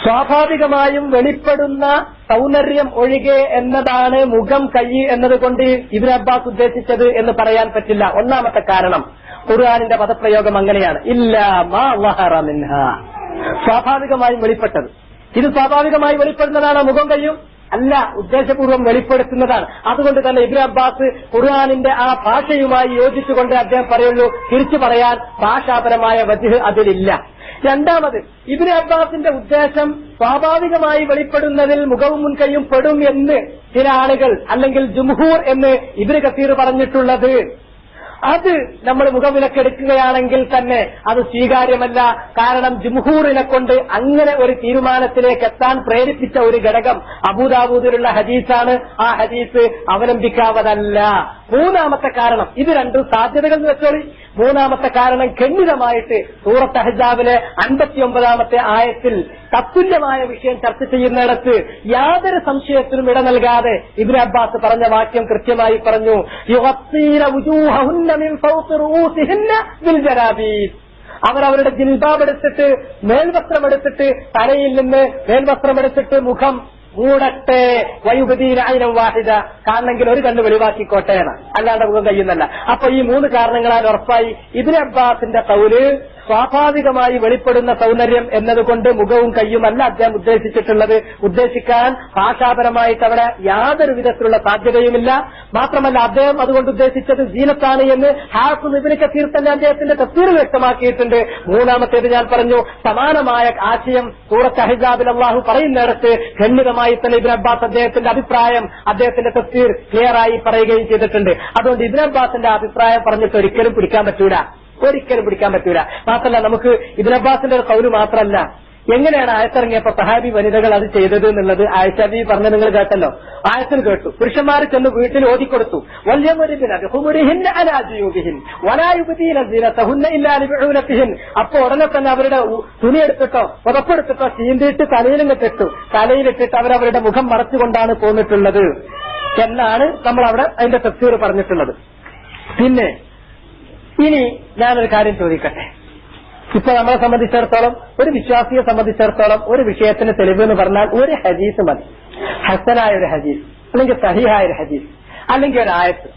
സ്വാഭാവികമായും വെളിപ്പെടുന്ന സൗന്ദര്യം ഒഴികെ എന്നതാണ് മുഖം, കൈ എന്നതുകൊണ്ട് ഇബ്നു അബ്ബാസ് ഉദ്ദേശിച്ചത് എന്ന് പറയാൻ പറ്റില്ല. ഒന്നാമത്തെ കാരണം, ഖുർആനിന്റെ പദപ്രയോഗം അങ്ങനെയാണ്, ഇല്ലാ മാ വഹറ മിൻഹാ, സ്വാഭാവികമായും വെളിപ്പെട്ടത്. ഇത് സ്വാഭാവികമായി വെളിപ്പെടുന്നതാണ് മുഖം, കയ്യും അല്ല, ഉദ്ദേശപൂർവ്വം വെളിപ്പെടുത്തുന്നതാണ്. അതുകൊണ്ട് തന്നെ ഇബ്നു അബ്ബാസ് ഖുർആനിന്റെ ആ ഭാഷയുമായി യോജിച്ചുകൊണ്ട് അദ്ദേഹം പറയുള്ളൂ, തിരിച്ചു പറയാൻ ഭാഷാപരമായ വജ്ഹ് അതിലില്ല. രണ്ടാമത്, ഇബ്നു അബ്ബാസിന്റെ ഉദ്ദേശം സ്വാഭാവികമായി വെളിപ്പെടുന്നതിൽ മുഖവും മുൻകൈയും പെടും എന്ന് ചില ആളുകൾ, അല്ലെങ്കിൽ ജുംഹൂർ എന്ന് ഇബ്നു കസീർ പറഞ്ഞിട്ടുള്ളത്, അത് നമ്മൾ മുഖവിലക്കെടുക്കുകയാണെങ്കിൽ തന്നെ അത് സ്വീകാര്യമല്ല. കാരണം ജുംഹൂറിനെ കൊണ്ട് അങ്ങനെ ഒരു തീരുമാനത്തിലേക്ക് എത്താൻ പ്രേരിപ്പിച്ച ഒരു ഘടകം അബൂദാവൂദിലുള്ള ഹദീസാണ്. ആ ഹദീസ് അവലംബിക്കാവതല്ല. മൂന്നാമത്തെ കാരണം, ഇത് രണ്ടും സാധ്യതകൾ വെച്ചോളി. മൂന്നാമത്തെ കാരണം, ഖണ്ഡിതമായിട്ട് സൂറത്ത് അഹ്സാബിലെ 59-ാമത്തെ ആയത്തിൽ തത്തുല്യമായ വിഷയം ചർച്ച ചെയ്യുന്നിടത്ത് യാതൊരു സംശയത്തിനും ഇട നൽകാതെ ഇബ്നു അബ്ബാസ് പറഞ്ഞ വാക്യം കൃത്യമായി പറഞ്ഞു, യുഗത്തീന വുജൂഹഹുന്ന മിൻ ഫൗഖി റൂസിഹിന്ന ബിൽ ജലാബീബ്, അവരവരുടെ ജിൽബാബ് എടുത്തിട്ട്, മേൽവസ്ത്രമെടുത്തിട്ട്, തലയിൽ നിന്ന് മേൽവസ്ത്രമെടുത്തിട്ട് മുഖം മൂടട്ടെ. വയുബ്ദീന ഐനൻ വാഹിദ, കാണെങ്കിൽ ഒരു കണ്ണ് വെളിവാക്കിക്കോട്ടെ, അല്ലാണ്ട് മുഖം കഴിയുന്നല്ല. അപ്പൊ ഈ 3 കാരണങ്ങളാൽ ഉറപ്പായി ഇബ്നു അബ്ബാസിന്റെ ഖൗല് സ്വാഭാവികമായി വെളിപ്പെടുന്ന സൗന്ദര്യം എന്നതുകൊണ്ട് മുഖവും കയ്യുമല്ല അദ്ദേഹം ഉദ്ദേശിച്ചിട്ടുള്ളത്. ഉദ്ദേശിക്കാൻ ഭാഷാപരമായിട്ട് അവിടെ യാതൊരു വിധത്തിലുള്ള സാധ്യതയുമില്ല. മാത്രമല്ല അദ്ദേഹം അതുകൊണ്ട് ഉദ്ദേശിച്ചത് സീനത്താണ് എന്ന് ഹാഫിദ് ഇബ്നു കസീർ തന്നെ അദ്ദേഹത്തിന്റെ തഫ്സീറിൽ വ്യക്തമാക്കിയിട്ടുണ്ട്. മൂന്നാമത്തേത് ഞാൻ പറഞ്ഞു, സമാനമായ ആശയം സൂറത്ത് അഹ്സാബിൽ അല്ലാഹു പറയുന്നിടത്ത് ഖണ്ഡിതമായി തന്നെ ഇബ്നു അബ്ബാസ് അദ്ദേഹത്തിന്റെ അഭിപ്രായം, അദ്ദേഹത്തിന്റെ തഫ്സീർ ക്ലിയറായി പറയുകയും ചെയ്തിട്ടുണ്ട്. അതുകൊണ്ട് ഇബ്നു അബ്ബാസിന്റെ അഭിപ്രായം പറഞ്ഞിട്ട് ഒരിക്കലും പിടിക്കാൻ പറ്റൂല. മാത്രമല്ല, നമുക്ക് ഇബ്നു അബ്ബാസിന്റെ ഒരു ഖൗല് മാത്രമല്ല, എങ്ങനെയാണ് ആയത്തിറങ്ങിയപ്പോ സഹാബി വനിതകൾ അത് ചെയ്തത് എന്നുള്ളത് ആയിഷ ബീവി പറഞ്ഞ നിങ്ങൾ കേട്ടല്ലോ. ആയത്തിൽ കേട്ടു, പുരുഷന്മാർ ചെന്ന് വീട്ടിൽ ഓതിക്കൊടുത്തു, അപ്പൊ ഉടനെ തന്നെ അവരുടെ തുണിയെടുത്തിട്ടോ പുറപ്പെടുത്തിട്ടോ ചീന്തിയിട്ട് തലയിലിട്ടിട്ട് അവരവരുടെ മുഖം മറച്ചുകൊണ്ടാണ് പോന്നിട്ടുള്ളത് എന്നാണ് നമ്മൾ അവിടെ അതിന്റെ തഫ്സീർ പറഞ്ഞിട്ടുള്ളത്. പിന്നെ ഇനി ഞാനൊരു കാര്യം ചോദിക്കട്ടെ. ഇപ്പൊ നമ്മളെ സംബന്ധിച്ചിടത്തോളം, ഒരു വിശ്വാസിയെ സംബന്ധിച്ചിടത്തോളം ഒരു വിഷയത്തിന് തെളിവ് എന്ന് പറഞ്ഞാൽ ഒരു ഹദീസ് മതി. ഹസനായ ഒരു ഹദീസ്, അല്ലെങ്കിൽ സഹിഹായ ഒരു ഹദീസ്, അല്ലെങ്കിൽ ഒരു ആയത്ത്.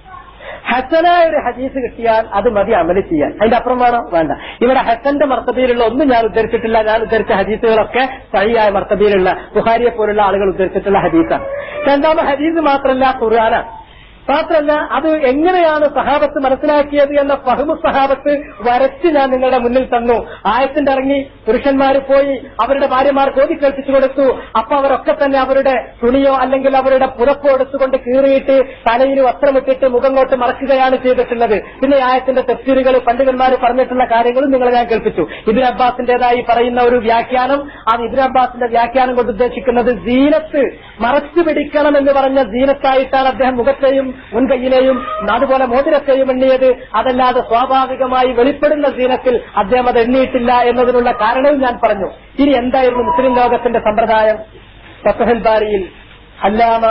ഹസനായ ഒരു ഹദീസ് കിട്ടിയാൽ അത് മതി അമല് ചെയ്യാൻ. അതിന്റെ അപ്പുറം വേണ്ട. ഇവിടെ ഹസന്റെ മർത്തബയിലുള്ള ഒന്നും ഞാൻ ഉദ്ധരിച്ചിട്ടില്ല. ഞാൻ ഉദ്ധരിച്ച ഹദീസുകളൊക്കെ സഹിഹായ മർത്തബയിലുള്ള ബുഖാരിയെ പോലുള്ള ആളുകൾ ഉദ്ധരിച്ചിട്ടുള്ള ഹദീസാണ്. രണ്ടാമത് ഹദീസ് മാത്രമല്ല, ഖുർആനാണ്. മാത്രമല്ല അത് എങ്ങനെയാണ് സഹാബത്ത് മനസ്സിലാക്കിയത് എന്ന ഫഹ്മു സഹാബത്ത് വരച്ച് ഞാൻ നിങ്ങളുടെ മുന്നിൽ തന്നു. ആയത്തിന്റെ ഇറങ്ങി പുരുഷന്മാർ പോയി അവരുടെ ഭാര്യമാർക്ക് ഓതിക്കേൽപ്പിച്ചു കൊടുത്തു. അപ്പൊ അവരൊക്കെ തന്നെ അവരുടെ തുണിയോ അല്ലെങ്കിൽ അവരുടെ പുതപ്പോ എടുത്തുകൊണ്ട് കീറിയിട്ട് തലയിൽ വസ്ത്രമിട്ടിട്ട് മുഖം കൊണ്ട് മറക്കുകയാണ് ചെയ്തിട്ടുള്ളത്. പിന്നെ ആയത്തിന്റെ തഫ്സീറുകൾ പണ്ഡിതന്മാർ പറഞ്ഞിട്ടുള്ള കാര്യങ്ങളും നിങ്ങളെ ഞാൻ കേൾപ്പിച്ചു. ഇബ്നു അബ്ബാസിന്റേതായി പറയുന്ന ഒരു വ്യാഖ്യാനം, ആ ഇബ്നു അബ്ബാസിന്റെ വ്യാഖ്യാനം കൊണ്ട് ഉദ്ദേശിക്കുന്നത് സീനത്ത് മറച്ചു പിടിക്കണം എന്ന് പറഞ്ഞ സീനത്തായിട്ടാണ് അദ്ദേഹം മുഖത്തെയും മുൻകൈയിലെയും അതുപോലെ മോതിരത്തെയും എണ്ണിയത്. അതല്ലാതെ സ്വാഭാവികമായി വെളിപ്പെടുന്ന സീനത്തിൽ അദ്ദേഹം അത് എണ്ണിയിട്ടില്ല എന്നതിനുള്ള കാരണവും ഞാൻ പറഞ്ഞു. ഇനി എന്തായിരുന്നു മുസ്ലിം ലോകത്തിന്റെ സമ്പ്രദായം? ഫത്ഹുൽ ബാരിയിൽ അല്ലാമ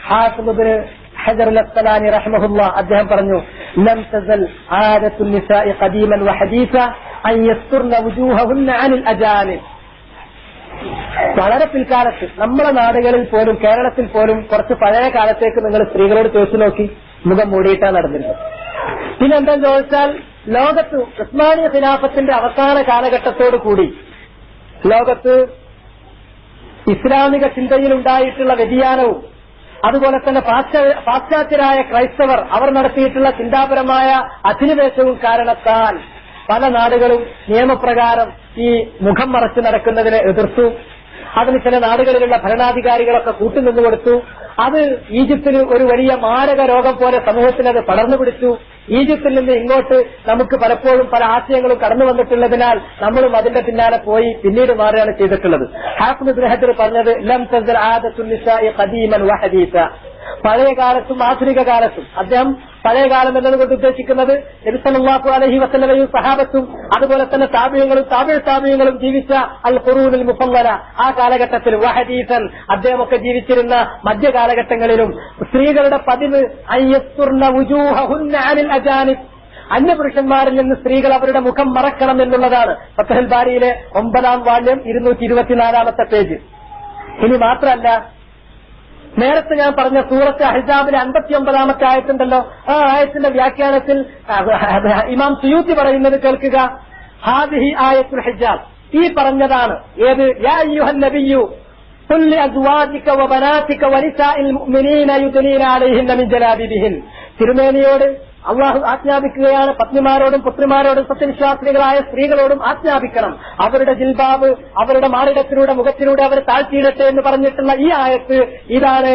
ഹാഫിദ് ഇബ്നു ഹജർ അൽ-അസ്ഖലാനി റഹ്മഹുല്ലാഹ് അദ്ദേഹം പറഞ്ഞു, ലം തസൽ ആദത്തുൻ നിസാഇ ഖദീമൻ വഹദീസ അൻ യസ്തുർന വുജൂഹഹുന്ന അനിൽ അജാനിബ്. വളരെ പിൽക്കാലത്ത് നമ്മുടെ നാടുകളിൽ പോലും കേരളത്തിൽ പോലും കുറച്ച് പഴയ കാലത്തേക്ക് നിങ്ങൾ സ്ത്രീകളോട് ചോദിച്ചു നോക്കി, മുഖം മൂടിയിട്ടാണ് നടന്നിരുന്നത്. പിന്നെന്താന്ന് ചോദിച്ചാൽ ലോകത്ത് ഉസ്മാനിയ ഖിലാഫത്തിന്റെ അവസാന കാലഘട്ടത്തോടു കൂടി ലോകത്ത് ഇസ്ലാമിക ചിന്തയിലുണ്ടായിട്ടുള്ള വ്യതിയാനവും അതുപോലെ തന്നെ പാശ്ചാത്യരായ ക്രൈസ്തവർ അവർ നടത്തിയിട്ടുള്ള ചിന്താപരമായ അധിനിവേശവും കാരണത്താൽ പല നാടുകളും നിയമപ്രകാരം ഈ മുഖം മറച്ചു നടക്കുന്നതിനെ എതിർത്തു. അതിന് ചില നാടുകളിലുള്ള ഭരണാധികാരികളൊക്കെ കൂട്ടുനിന്നു കൊടുത്തു. അത് ഈജിപ്തിൽ ഒരു വലിയ മാരക രോഗം പോലെ സമൂഹത്തിൽ അത് പടർന്നു പിടിച്ചു. ഈജിപ്തിൽ നിന്ന് ഇങ്ങോട്ട് നമുക്ക് പലപ്പോഴും പല ആശയങ്ങളും കടന്നു വന്നിട്ടുള്ളതിനാൽ നമ്മളും അതിന്റെ പിന്നാലെ പോയി പിന്നീട് മാറുകയാണ് ചെയ്തിട്ടുള്ളത്. ഹാഫിദ് ഇബ്നു ഹജർ പറഞ്ഞത് ലം തസൽ ആദത്തുൻ നിസാഇ ഖദീമൻ വഹദീസ. പഴയ കാലത്തും ആധുനിക കാലത്തും, അദ്ദേഹം പഴയ കാലം എന്നതുകൊണ്ട് ഉദ്ദേശിക്കുന്നത് നബി സല്ലല്ലാഹു അലൈഹി വസല്ലമയും സഹാബത്തും അതുപോലെ തന്നെ താബിഈങ്ങളും ജീവിച്ച അൽ ഖുറൂനുൽ മുഫല്ലല ആ കാലഘട്ടത്തിൽ വഹദീസൻ അദ്ദേഹമൊക്കെ ജീവിച്ചിരുന്ന മധ്യകാലഘട്ടങ്ങളിലും സ്ത്രീകളുടെ പതിവ് അയ്യസ്തുർന വുജൂഹഹുന്ന അനിൽ അജാനിബ്, അന്യപുരുഷന്മാരിൽ നിന്ന് സ്ത്രീകൾ അവരുടെ മുഖം മറക്കണം എന്നുള്ളതാണ്. ഫത്ഹുൽ ബാരിയിലെ 9-ാം വാല്യം 224-ാമത്തെ പേജ്. ഇനി മാത്രമല്ല, നേരത്തെ ഞാൻ പറഞ്ഞ സൂറത്ത് അഹ്സാബിലെ 59-ാമത്തെ ആയത്തുണ്ടല്ലോ, ആ ആയത്തിന്റെ വ്യാഖ്യാനത്തിൽ ഇമാം സുയൂത്തി പറയുന്നത് കേൾക്കുക. ഹാദിഹി ആയത്തുൽ ഹിജാബ്, ഈ പറഞ്ഞതാണ് ഏത്? യാ അയ്യുഹൻ നബിയ്യു ഖുൽ ലിഅസ്വാജിക വബനാതിക വനിസാഇൽ മുഅ്മിനീന യുദ്നീന അലൈഹിന്ന മിൻ ജലാബിബിഹിൻ. തിരുമേനിയോട് അള്ളാഹു ആജ്ഞാപിക്കുകയാണ്, പത്നിമാരോടും പുത്രിമാരോടും സത്യവിശ്വാസികളായ സ്ത്രീകളോടും ആജ്ഞാപിക്കണം, അവരുടെ ജിൽബാബ് അവരുടെ മാറിടത്തിലൂടെ മുഖത്തിലൂടെ അവർ താഴ്ത്തിയിടട്ടെ എന്ന് പറഞ്ഞിട്ടുള്ള ഈ ആയത്ത്, ഇതാണ്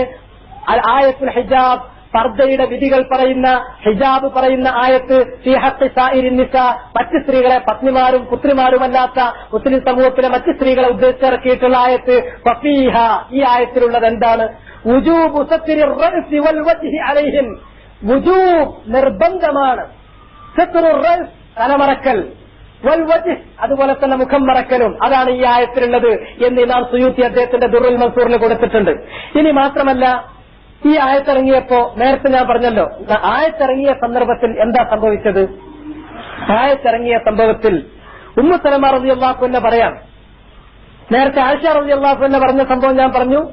ആയത്തുൽ ഹിജാബ്. പർദ്ദയുടെ വിധികൾ പറയുന്ന, ഹിജാബ് പറയുന്ന ആയത്ത്. ഫീ ഹഖ്ഖി സായിരിൻ നിസാ, മറ്റ് സ്ത്രീകളെ പത്നിമാരും പുത്രിമാരുമല്ലാത്ത മുസ്ലിം സമൂഹത്തിലെ മറ്റ് സ്ത്രീകളെ ഉദ്ദേശിച്ചിറക്കിയിട്ടുള്ള ആയത്ത്. ഫീഹ, ഈ ആയത്തിലുള്ളത് എന്താണ്? വുജൂബു സത്രിർ റഅ്സി വൽ വജ്ഹി അലൈഹിം. വുജൂബ് നിർബന്ധമാണ്, സത്റുർ റഅ്സ് തലമറക്കൽ, വൽ വജ്ഹ് അതുപോലെ തന്നെ മുഖം മറക്കലും, അതാണ് ഈ ആയത്തിലുള്ളത് എന്ന് ഇമാം സുയൂത്തി അദ്ദേഹത്തിന്റെ ദുറുൽ മൻസൂറിൽ കൊടുത്തിട്ടുണ്ട്. ഇനി മാത്രമല്ല, ഈ ആയത്തിറങ്ങിയപ്പോ നേരത്തെ ഞാൻ പറഞ്ഞല്ലോ, ആയത്തിറങ്ങിയ സന്ദർഭത്തിൽ എന്താ സംഭവിച്ചത്? ആയത്തിറങ്ങിയ സംഭവത്തിൽ ഉമ്മു സലമ റളിയല്ലാഹു അൻഹ പറയാം. നേരത്തെ ആയിഷ റളിയല്ലാഹു അൻഹ പറഞ്ഞ സംഭവം ഞാൻ പറഞ്ഞു.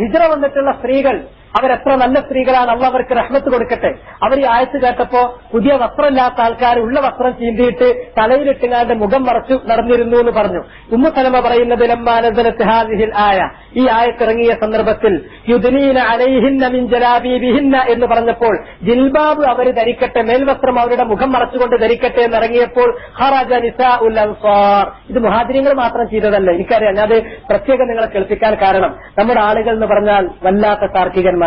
ഹിജ്റ വന്നിട്ടുള്ള സ്ത്രീകൾ അവരെത്ര നല്ല സ്ത്രീകളാണ്, അള്ളാഹു അവർക്ക് റഹ്മത്ത് കൊടുക്കട്ടെ. അവർ ഈ ആയത്ത് കേട്ടപ്പോ പുതിയ വസ്ത്രമില്ലാത്ത ആൾക്കാർ ഉള്ള വസ്ത്രം ചീന്തിയിട്ട് തലയിലിട്ടുങ്ങാണ്ട് മുഖം മറച്ചു നടന്നിരുന്നു എന്ന് പറഞ്ഞു. ഉമ്മു സലമ പറയുന്നത് ലമ്മാ നസലത്ത് ഹാദിഹിൽ ആയ, ഈ ആയത്തിറങ്ങിയ സന്ദർഭത്തിൽ യുദ്നീന അലൈഹിന്ന മിൻ ജലാബീബിഹിന്ന എന്ന് പറഞ്ഞപ്പോൾ ജിൽബാബ് അവർ ധരിക്കട്ടെ, മേൽവസ്ത്രം അവരുടെ മുഖം മറച്ചുകൊണ്ട് ധരിക്കട്ടെ എന്നിറങ്ങിയപ്പോൾ ഖറജ നിസാഉൽ അൻസാർ. ഇത് മുഹാജിറുകൾ മാത്രം ചെയ്തതല്ല, എനിക്കറിയാം. ഞാൻ അത് പ്രത്യേകം നിങ്ങളെ കേൾപ്പിക്കാൻ കാരണം നമ്മുടെ ആളുകൾ എന്ന് പറഞ്ഞാൽ വല്ലാത്ത താർക്കികന്മാരാണ്.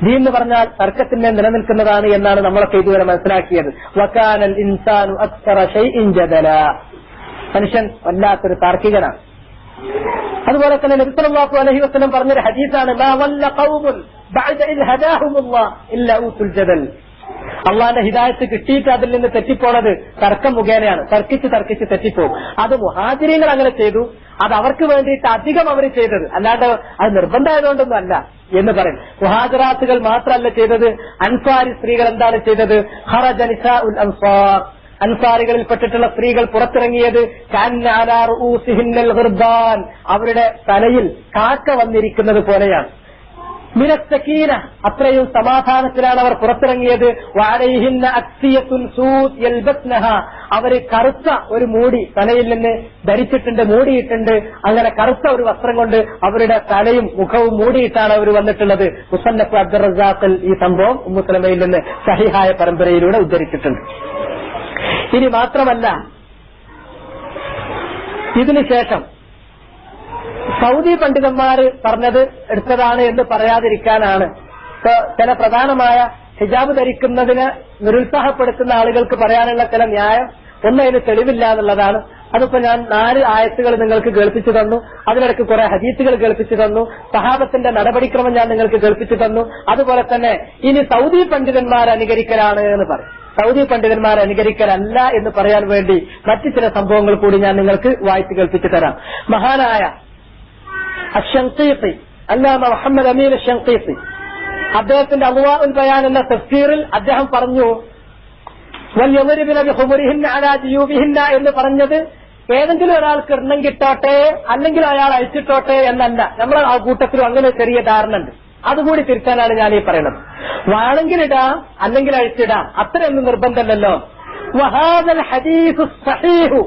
ദീൻ എന്ന് പറഞ്ഞാൽ തർക്കത്തിന്മേൽ നിലനിൽക്കുന്നതാണ് എന്നാണ് നമ്മളൊക്കെ ഇതുവരെ മനസ്സിലാക്കിയത്. വകാനൽ ഇൻസാനു അക്സറ ശൈഇൻ ജദല, മനുഷ്യൻ വല്ലാത്തൊരു താർക്കികനാണ്. അതുപോലെ തന്നെ നബി സല്ലല്ലാഹു അലൈഹി വസല്ലം പറഞ്ഞൊരു ഹദീസാണ്, മാ വല്ല ഖൗമുൻ ബഅദ ഇദ് ഹദാഹുമുല്ലാഹ് ഇല്ലാ ഊതുൽ ജദൽ. അള്ളാന്റെ ഹിദായത്ത് കിട്ടിയിട്ട് അതിൽ നിന്ന് തെറ്റിപ്പോണത് തർക്കം മുഖേനയാണ്. തർക്കിച്ച് തെറ്റിപ്പോകും. അത് മുഹാജിരീങ്ങൾ അങ്ങനെ ചെയ്തു, അത് അവർക്ക് വേണ്ടിയിട്ട് അധികം അവർ ചെയ്തത്, അല്ലാണ്ട് അത് നിർബന്ധമായതുകൊണ്ടൊന്നും അല്ല എന്ന് പറയും. മുഹാജിറാത്തുകൾ മാത്രമല്ല ചെയ്തത്, അൻസാരി സ്ത്രീകൾ എന്താണ് ചെയ്തത്? ഖറജ നിസാഉൽ അൻസാർ, അൻസാരികളിൽപ്പെട്ടിട്ടുള്ള സ്ത്രീകൾ പുറത്തിറങ്ങിയത് കഅന്ന അലാ റൂസിഹിന്നൽ ഖിർബാൻ, അവരുടെ തലയിൽ കാക്ക വന്നിരിക്കുന്നത് പോലെയാണ്. മിനസ്സകീന, അത്രയും സമാധാനത്തിലാണ് അവർ പുറത്തിറങ്ങിയത്. വഅലൈഹിന്ന അക്സിയത്തുൻ സൂദ് യൽബസ്നഹ, അവര് കറുത്ത ഒരു മൂടി തലയിൽ നിന്ന് ധരിച്ചിട്ടുണ്ട്, മൂടിയിട്ടുണ്ട്. അങ്ങനെ കറുത്ത ഒരു വസ്ത്രം കൊണ്ട് അവരുടെ തലയും മുഖവും മൂടിയിട്ടാണ് അവർ വന്നിട്ടുള്ളത്. മുസന്നഫ് അബ്ദുർ റസാഖിൽ ഈ സംഭവം ഉമ്മു സലമയിൽ നിന്ന് സഹിഹായ പരമ്പരയിലൂടെ ഉദ്ധരിച്ചിട്ടുണ്ട്. ഇനി മാത്രമല്ല, ഇതിനുശേഷം സൗദി പണ്ഡിതന്മാര് പറഞ്ഞത് എടുത്തതാണ് എന്ന് പറയാതിരിക്കാനാണ് ചില പ്രധാനമായ ഹിജാബ് ധരിക്കുന്നതിന് നിരുത്സാഹപ്പെടുത്തുന്ന ആളുകൾക്ക് പറയാനുള്ള ചില ന്യായം. ഒന്നതിന് തെളിവില്ല എന്നുള്ളതാണ്. അതിപ്പോ ഞാൻ 4 ആയത്തുകൾ നിങ്ങൾക്ക് കേൾപ്പിച്ചു തന്നു, അതിനിടയ്ക്ക് കുറെ ഹദീസുകൾ കേൾപ്പിച്ചു തന്നു, സഹാബത്തിന്റെ നടപടിക്രമം ഞാൻ നിങ്ങൾക്ക് കേൾപ്പിച്ചു തന്നു. അതുപോലെ തന്നെ ഇനി സൗദി പണ്ഡിതന്മാർ അനുകരിക്കലാണ് എന്ന് പറയും. സൗദി പണ്ഡിതന്മാർ അനുകരിക്കലല്ല എന്ന് പറയാൻ വേണ്ടി മറ്റു ചില സംഭവങ്ങൾ കൂടി ഞാൻ നിങ്ങൾക്ക് വായിച്ചു കേൾപ്പിച്ചു തരാം. മഹാനായ അശ്ശൻഖീത്തി, അല്ലാമ മുഹമ്മദ് അമീൻ അശ്ശൻഖീത്തി, അദ്ദേഹത്തിന്റെ അദ്വാഉൽ ബയാൻ എന്ന തഫ്സീറിൽ അദ്ദേഹം പറഞ്ഞു, വൽയദ്രിബന ബിഖുമുരിഹിന്ന അലാ ജുയൂബിഹിന്ന എന്ന് പറഞ്ഞത് ഏതെങ്കിലും ഒരാൾക്ക് ഇടണം കിട്ടോട്ടെ അല്ലെങ്കിൽ അയാൾ അഴിച്ചിട്ടോട്ടെ എന്നല്ല. നമ്മളെ ആ കൂട്ടത്തിലും അങ്ങനെ ചെറിയ ധാരണ ഉണ്ട്. അതുകൂടി തിരുത്താനാണ് ഞാൻ ഈ പറയുന്നത്. വേണമെങ്കിൽ ഇടാം, അല്ലെങ്കിൽ അഴിച്ചിടാം, അത്രയൊന്നും നിർബന്ധമല്ലല്ലോ. വഹാദൽ ഹദീസു സഹീഹു,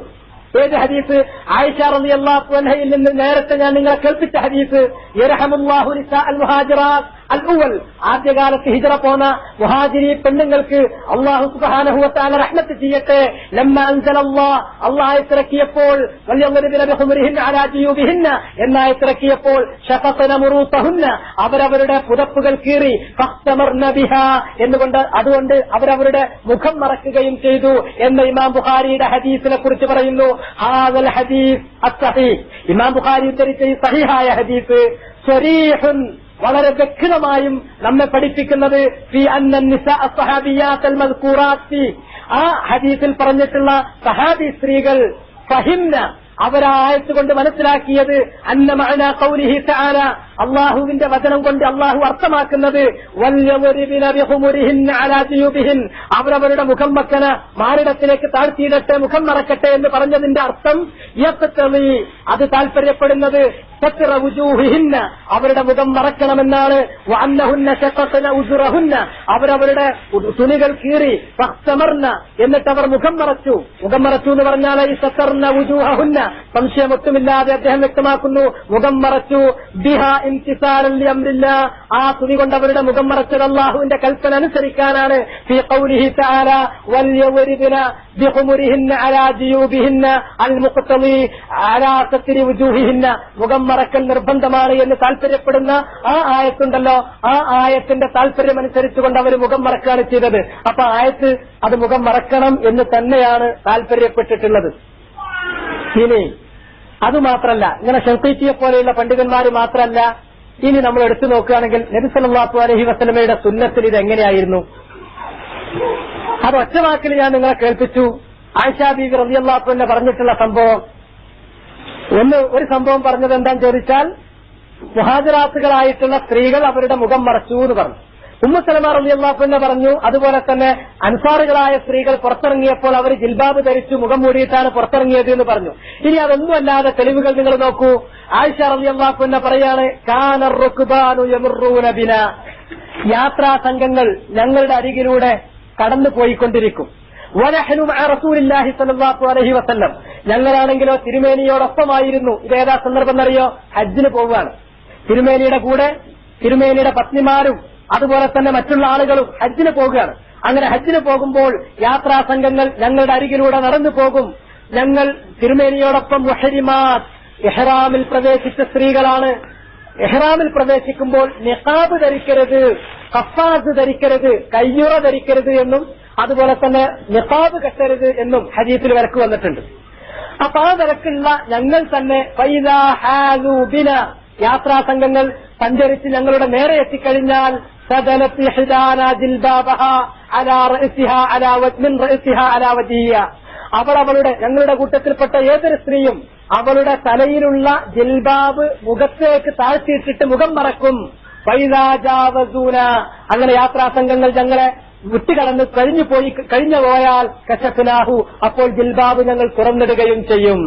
ഏത് ഹദീസ്? ആയിഷ റളിയല്ലാഹു അൻഹയിൽ നിന്ന് നേരത്തെ ഞാൻ നിങ്ങളെ കേൾപ്പിച്ച ഹദീസ്. യർഹമുല്ലാഹു നിസാഅൽ മുഹാജിറാത്ത് അൽ-അവ്വൽ, ആദ്യകാലത്ത് ഹിജ്റ പോന്ന മുഹാജിരി പെണ്ണുങ്ങൾക്ക് അല്ലാഹു സുബ്ഹാനഹു വ തആല റഹ്മത്ത് ചെയ്യട്ടെ. ലമ്മ അൻസലല്ലാഹ്, അല്ലാഹു ഇറക്കിയപ്പോൾ വൽയദ്രിബന ബിഖുമുരിഹിന്ന അലാ ജുയൂബിഹിന്ന എന്നായിറക്കിയപ്പോൾ ശഖഖന മുറൂതഹുന്ന, അവരവരുടെ പുതപ്പുകൾ കീറി, ഫഖ്തമർന ബിഹാ എന്നുകൊണ്ട് അതുകൊണ്ട് അവരവരുടെ മുഖം മറക്കുകയും ചെയ്തു എന്ന് ഇമാം ബുഖാരിയുടെ ഹദീസിനെ കുറിച്ച് പറയുന്നു. ഹാദൽ ഹദീസ് അസ്സഹീഹ്, ഇമാം ബുഖാരി ഉദ്ധരിച്ച ഈ സഹീഹായ ഹദീസ് സ്വരീഹുൻ, വളരെ വ്യക്തമായും നമ്മെ പഠിപ്പിക്കുന്നത് ഫി അന്ന നിസാ അസ്സഹാബിയാത്ത് അൽ മദ്കൂറാത്ത് ഫി, ആ ഹദീസിൽ പറഞ്ഞിട്ടുള്ള സഹാബി സ്ത്രീകൾ ഫഹിംന, അവരായത്ത് കൊണ്ട് മനസ്സിലാക്കിയത് അന്ന മഅന ഖൗലിഹി തആല, അല്ലാഹുവിന്റെ വചനം കൊണ്ട് അല്ലാഹു അർത്ഥമാക്കുന്നത് വൽയദ്രിബന ബിഖുമുരിഹിന്ന അലാ ജുയൂബിഹിൻ, അവരവരുടെ മുഖം മക്കന മാറിടത്തിലേക്ക് താഴ്ത്തിയിടട്ടെ, മുഖം മറക്കട്ടെ എന്ന് പറഞ്ഞതിന്റെ അർത്ഥം യഖ്തളി, അത് താല്പര്യപ്പെടുന്നത് സത്ര വുജൂഹിഹിന്ന, അവരുടെ മുഖം മറക്കണമെന്നാണ്. വഅന്നഹുന്ന ശഖഖന ഉസുറഹുന്ന, അവരവരുടെ തുണികൾ കീറി, ഫഖ്തമർന, എന്നിട്ട് അവർ മുഖം മറച്ചു. മുഖം മറച്ചു എന്ന് പറഞ്ഞാൽ ഈ സത്തർന വുജൂഹഹുന്ന, സംശയമൊട്ടുമില്ലാതെ അദ്ദേഹം വ്യക്തമാക്കുന്നു, മുഖം മറച്ചു. ബിഹ ഇംതിസാലൻ ലിഅംരില്ലാ, ആ തുണി കൊണ്ട് അവരുടെ മുഖം മറച്ചത് അല്ലാഹുവിന്റെ കൽപ്പന അനുസരിക്കാനാണ്. ഫീ ഖൗലിഹി തആല വൽയദ്രിബന ബിഖുമുരിഹിന്ന അലാ ജുയൂബിഹിന്ന അൽ മുഖ്തളി അലാ സത്രി വുജൂഹിഹിന്ന, മുഖം മറക്കൽ നിർബന്ധമാണ് എന്ന് താല്പര്യപ്പെടുന്ന ആ ആയത്തുണ്ടല്ലോ, ആ ആയത്തിന്റെ താല്പര്യം അനുസരിച്ചുകൊണ്ട് അവർ മുഖം മറക്കാണ് ചെയ്തത്. അപ്പൊ ആയത്ത് അത് മുഖം മറക്കണം എന്ന് തന്നെയാണ് താല്പര്യപ്പെട്ടിട്ടുള്ളത്. ഇനി അതുമാത്രല്ല, ഇങ്ങനെ ഷൗഖീത്തിയെ പോലെയുള്ള പണ്ഡിതന്മാർ മാത്രമല്ല, ഇനി നമ്മൾ എടുത്തു നോക്കുകയാണെങ്കിൽ നബി സല്ലല്ലാഹു അലൈഹി വസല്ലമയുടെ സുന്നത്തിൽ ഇത് എങ്ങനെയായിരുന്നു? അത് ഒറ്റവാക്കിൽ ഞാൻ നിങ്ങളെ കേൾപ്പിച്ചു. ആയിഷാ ബീവി റളിയല്ലാഹു അൻഹ പറഞ്ഞിട്ടുള്ള സംഭവം, ഒരു സംഭവം പറഞ്ഞത് എന്താണെന്ന് ചോദിച്ചാൽ, മുഹാജിറാത്തുകളായിട്ടുള്ള സ്ത്രീകൾ അവരുടെ മുഖം മറച്ചു എന്ന് പറഞ്ഞു. ഉമ്മു സലമ റളിയല്ലാഹു അൻഹ പറഞ്ഞു, അതുപോലെ തന്നെ അൻസാറുകളായ സ്ത്രീകൾ പുറത്തിറങ്ങിയപ്പോൾ അവർ ജിൽബാബ് ധരിച്ചു മുഖം മൂടിയിട്ടാണ് പുറത്തിറങ്ങിയത് എന്ന് പറഞ്ഞു. ഇനി അതൊന്നുമല്ലാതെ തെളിവുകൾ നിങ്ങൾ നോക്കൂ. ആയിഷ റളിയല്ലാഹു അൻഹ പറയാണ്, കാന റുക്ബാനു യമുറൂന ബിനാ, യാത്രാ സംഘങ്ങൾ ഞങ്ങളുടെ അരികിലൂടെ കടന്നു പോയിക്കൊണ്ടിരിക്കും. വനഹ്നു മഅ റസൂലില്ലാഹി സ്വല്ലല്ലാഹു അലൈഹി വസല്ലം, ഞങ്ങളാണെങ്കിലോ തിരുമേനിയോടൊപ്പമായിരുന്നു. ഇതേതാ സന്ദർഭം എന്നറിയോ? ഹജ്ജിന് പോവുകയാണ്. തിരുമേനിയുടെ കൂടെ തിരുമേനിയുടെ പത്നിമാരും അതുപോലെ തന്നെ മറ്റുള്ള ആളുകളും ഹജ്ജിന് പോകുകയാണ്. അങ്ങനെ ഹജ്ജിന് പോകുമ്പോൾ യാത്രാ സംഘങ്ങൾ ഞങ്ങളുടെ അരികിലൂടെ നടന്നു പോകും. ഞങ്ങൾ തിരുമേനിയോടൊപ്പം മുഹരിമാത്ത്, ഇഹ്റാമിൽ പ്രവേശിച്ച സ്ത്രീകളാണ്. ഇഹ്റാമിൽ പ്രവേശിക്കുമ്പോൾ നിഖാബ് ധരിക്കരുത്, ഖഫാസ് ധരിക്കരുത്, കയ്യുറ ധരിക്കരുത് എന്നും അതുപോലെ തന്നെ നിഖാബ് കെട്ടരുത് എന്നും ഹദീസിൽ വിലക്ക് വന്നിട്ടുണ്ട്. അപ്പൊ ആ വിലക്കുള്ള ഞങ്ങൾ തന്നെ ഫൈദാ ഹാലു ബിന, യാത്രാ സംഘങ്ങൾ സഞ്ചരിച്ച് ഞങ്ങളുടെ നേരെ എത്തിക്കഴിഞ്ഞാൽ സദനത്ത് ഇഹ്ദാനാ ജിൽബാബഹാ അലാ റഅസിഹാ അലാ മിൻ റഅസിഹാ അലാ വജിഹിയ, അവളുടെ ഞങ്ങളുടെ കൂട്ടത്തിൽപ്പെട്ട ഏതൊരു സ്ത്രീയും അവളുടെ തലയിലുള്ള ജിൽബാബ് മുഖത്തേക്ക് താഴ്ത്തിയിട്ടിട്ട് മുഖം മറക്കും. ഫൈദാ ജാവസൂന, അങ്ങനെ യാത്രാ സംഘങ്ങൾ ഞങ്ങളെ വിട്ടുകടന്ന് കഴിഞ്ഞു പോയാൽ കശഫ്നാഹു, അപ്പോൾ ജിൽബാബ് ഞങ്ങൾ തുറന്നിടുകയും ചെയ്യും.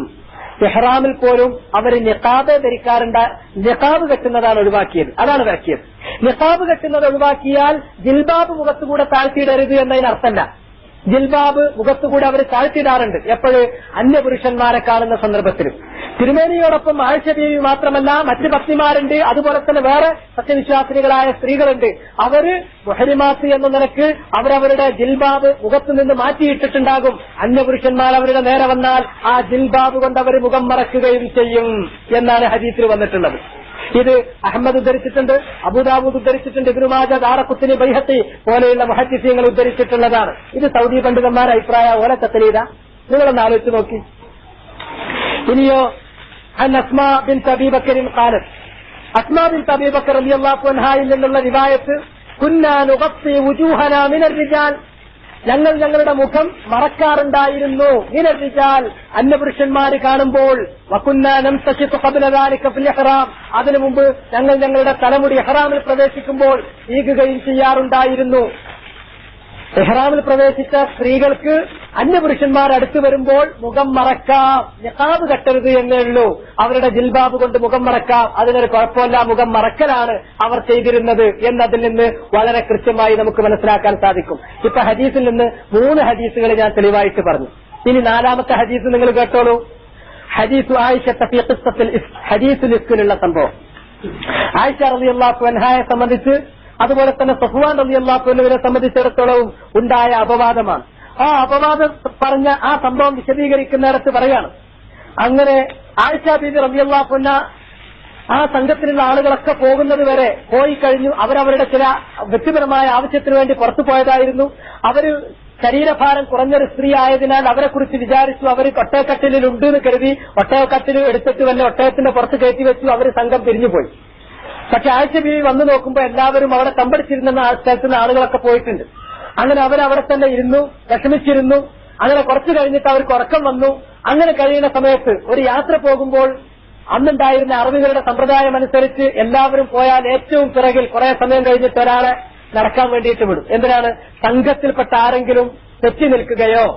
ഇഹ്റാമിൽ പോലും അവർ നിഖാബ് ധരിക്കാറുണ്ട്. നിഖാബ് കെട്ടുന്നതാണ് ഒഴിവാക്കിയത്, അതാണ് വിലക്കിയത്. നിഖാബ് കെട്ടുന്നത് ഒഴിവാക്കിയാൽ ജിൽബാബ് മുഖത്തുകൂടെ താഴ്ത്തിയിടരുത് എന്നതിനർത്ഥമല്ല. ജിൽബാബ് മുഖത്തുകൂടെ അവർ താഴ്ത്തിയിടാറുണ്ട്. എപ്പോഴ്? അന്യപുരുഷന്മാരെ കാണുന്ന സന്ദർഭത്തിലും. തിരുമേനിയോടൊപ്പം ആയിഷ ബീവി മാത്രമല്ല, മറ്റ് പത്നിമാരുണ്ട്, അതുപോലെ തന്നെ വേറെ സത്യവിശ്വാസിനികളായ സ്ത്രീകളുണ്ട്. അവര് മുഹരിമാത്ത് എന്ന നിലക്ക് അവരവരുടെ ജിൽബാബ് മുഖത്തുനിന്ന് മാറ്റിയിട്ടിട്ടുണ്ടാകും. അന്യപുരുഷന്മാർ അവരുടെ നേരെ വന്നാൽ ആ ജിൽബാബ് കൊണ്ട് അവർ മുഖം മറക്കുകയും ചെയ്യും എന്നാണ് ഹദീസിൽ വന്നിട്ടുള്ളത്. ഇത് അഹമ്മദ് ഉദ്ധരിച്ചിട്ടുണ്ട്, അബൂദാവൂദ് ഉദ്ധരിച്ചിട്ടുണ്ട്, ഇബ്നു മാജ, ദാറഖുത്നി, ബൈഹഖി പോലെയുള്ള മുഹദ്ദിസീങ്ങൾ ഉദ്ധരിച്ചിട്ടുള്ളതാണ്. ഇത് സൗദി പണ്ഡിതന്മാരുടെ അഭിപ്രായ ഓലെ തഖ്ലീദ. നിങ്ങളൊന്ന് ആലോചിച്ച് നോക്കി. ഇനിയോ അസ്മാ ബിൻത് അബീ ബക്കറിൻ ഖാലത്ത്, അസ്മാ ബിൻത് അബീ ബക്കർ റളിയല്ലാഹു അൻഹായിൽ നിന്നുള്ള റിവായത്ത്, കുന്നാ നുഗത്തി വുജൂഹനാ മിനർ റിജാൽ, ഞങ്ങൾ ഞങ്ങളുടെ മുഖം മറക്കാറുണ്ടായിരുന്നു. മിനർ റിജാൽ, അന്യപുരുഷന്മാര് കാണുമ്പോൾ. വകുന്നാ നംതശിഖു ഖബ്ല ദാലിക ഫിൽ ഇഹ്റാം, അതിനു മുമ്പ് ഞങ്ങൾ ഞങ്ങളുടെ തലമുടി ഇഹ്റാമിൽ പ്രവേശിക്കുമ്പോൾ ഈകുകയും ചെയ്യാറുണ്ടായിരുന്നു. ഇഹ്റാമിൽ പ്രവേശിച്ച സ്ത്രീകൾക്ക് അന്യപുരുഷന്മാർ അടുത്തു വരുമ്പോൾ മുഖം മറക്കാം, നിഖാബ് കെട്ടരുത് എന്നേ ഉള്ളൂ. അവരുടെ ജിൽബാബ് കൊണ്ട് മുഖം മറക്കാം, അതിനൊരു കുഴപ്പമില്ല. മുഖം മറക്കലാണ് അവർ ചെയ്തിരുന്നത് എന്നതിൽ നിന്ന് വളരെ കൃത്യമായി നമുക്ക് മനസ്സിലാക്കാൻ സാധിക്കും. ഇപ്പൊ ഹദീസിൽ നിന്ന് 3 ഹദീസുകൾ ഞാൻ തെളിവായിട്ട് പറഞ്ഞു. ഇനി 4ാമത്തെ ഹദീസ് നിങ്ങൾ കേട്ടോളൂ. ഹദീസു ആയിഷ ഫീ ഖിസ്സത്തിൽ ഹദീസുൽ ഇഫ്കിലുള്ള സംഭവം. ആയിഷ റളിയല്ലാഹു അൻഹയെ സംബന്ധിച്ച്, അതുപോലെ തന്നെ സഫ്വാൻ റളിയല്ലാഹു അൻഹുവിനെ സംബന്ധിച്ചിടത്തോളവും ഉണ്ടായ അപവാദമാണ്. ആ അപവാദം പറഞ്ഞ ആ സംഭവം വിശദീകരിക്കുന്നിടത്ത് പറയാണ്, അങ്ങനെ ആയിഷ ബീബി റളിയല്ലാഹു അൻഹ ആ സംഘത്തിലുള്ള ആളുകളൊക്കെ പോകുന്നത് വരെ പോയി കഴിഞ്ഞു. അവരവരുടെ ചില വ്യക്തിപരമായ ആവശ്യത്തിന് വേണ്ടി പുറത്തു പോയതായിരുന്നു. അവര് ശരീരഭാരം കുറഞ്ഞൊരു സ്ത്രീ ആയതിനാൽ അവരെ കുറിച്ച് വിചാരിച്ചു. അവർ ഒട്ടകക്കട്ടിലുണ്ട് എന്ന് കരുതി ഒട്ടകക്കട്ടിൽ എടുത്തിട്ട് വല്ല ഒട്ടകത്തിന്റെ പുറത്ത് കയറ്റി വെച്ചു. അവർ സംഘം പിരിഞ്ഞുപോയി. പക്ഷെ ആയിഷ ബീവി വന്നു നോക്കുമ്പോൾ എല്ലാവരും അവിടെ തമ്പടിച്ചിരുന്ന സ്ഥലത്തുനിന്ന് ആളുകളൊക്കെ പോയിട്ടുണ്ട്. അങ്ങനെ അവരവിടെ തന്നെ ഇരുന്നു, വിഷമിച്ചിരുന്നു. അങ്ങനെ കുറച്ചു കഴിഞ്ഞിട്ട് അവർക്ക് ഉറക്കം വന്നു. അങ്ങനെ കഴിയുന്ന സമയത്ത് ഒരു യാത്ര പോകുമ്പോൾ അന്നുണ്ടായിരുന്ന അറബികളുടെ സമ്പ്രദായം അനുസരിച്ച് എല്ലാവരും പോയാൽ ഏറ്റവും പിറകിൽ കുറെ സമയം കഴിഞ്ഞിട്ട് ഒരാളെ നടക്കാൻ വേണ്ടിയിട്ട് വിടും. എന്തിനാണ്? സംഘത്തിൽപ്പെട്ട ആരെങ്കിലും തെറ്റി നിൽക്കുകയോ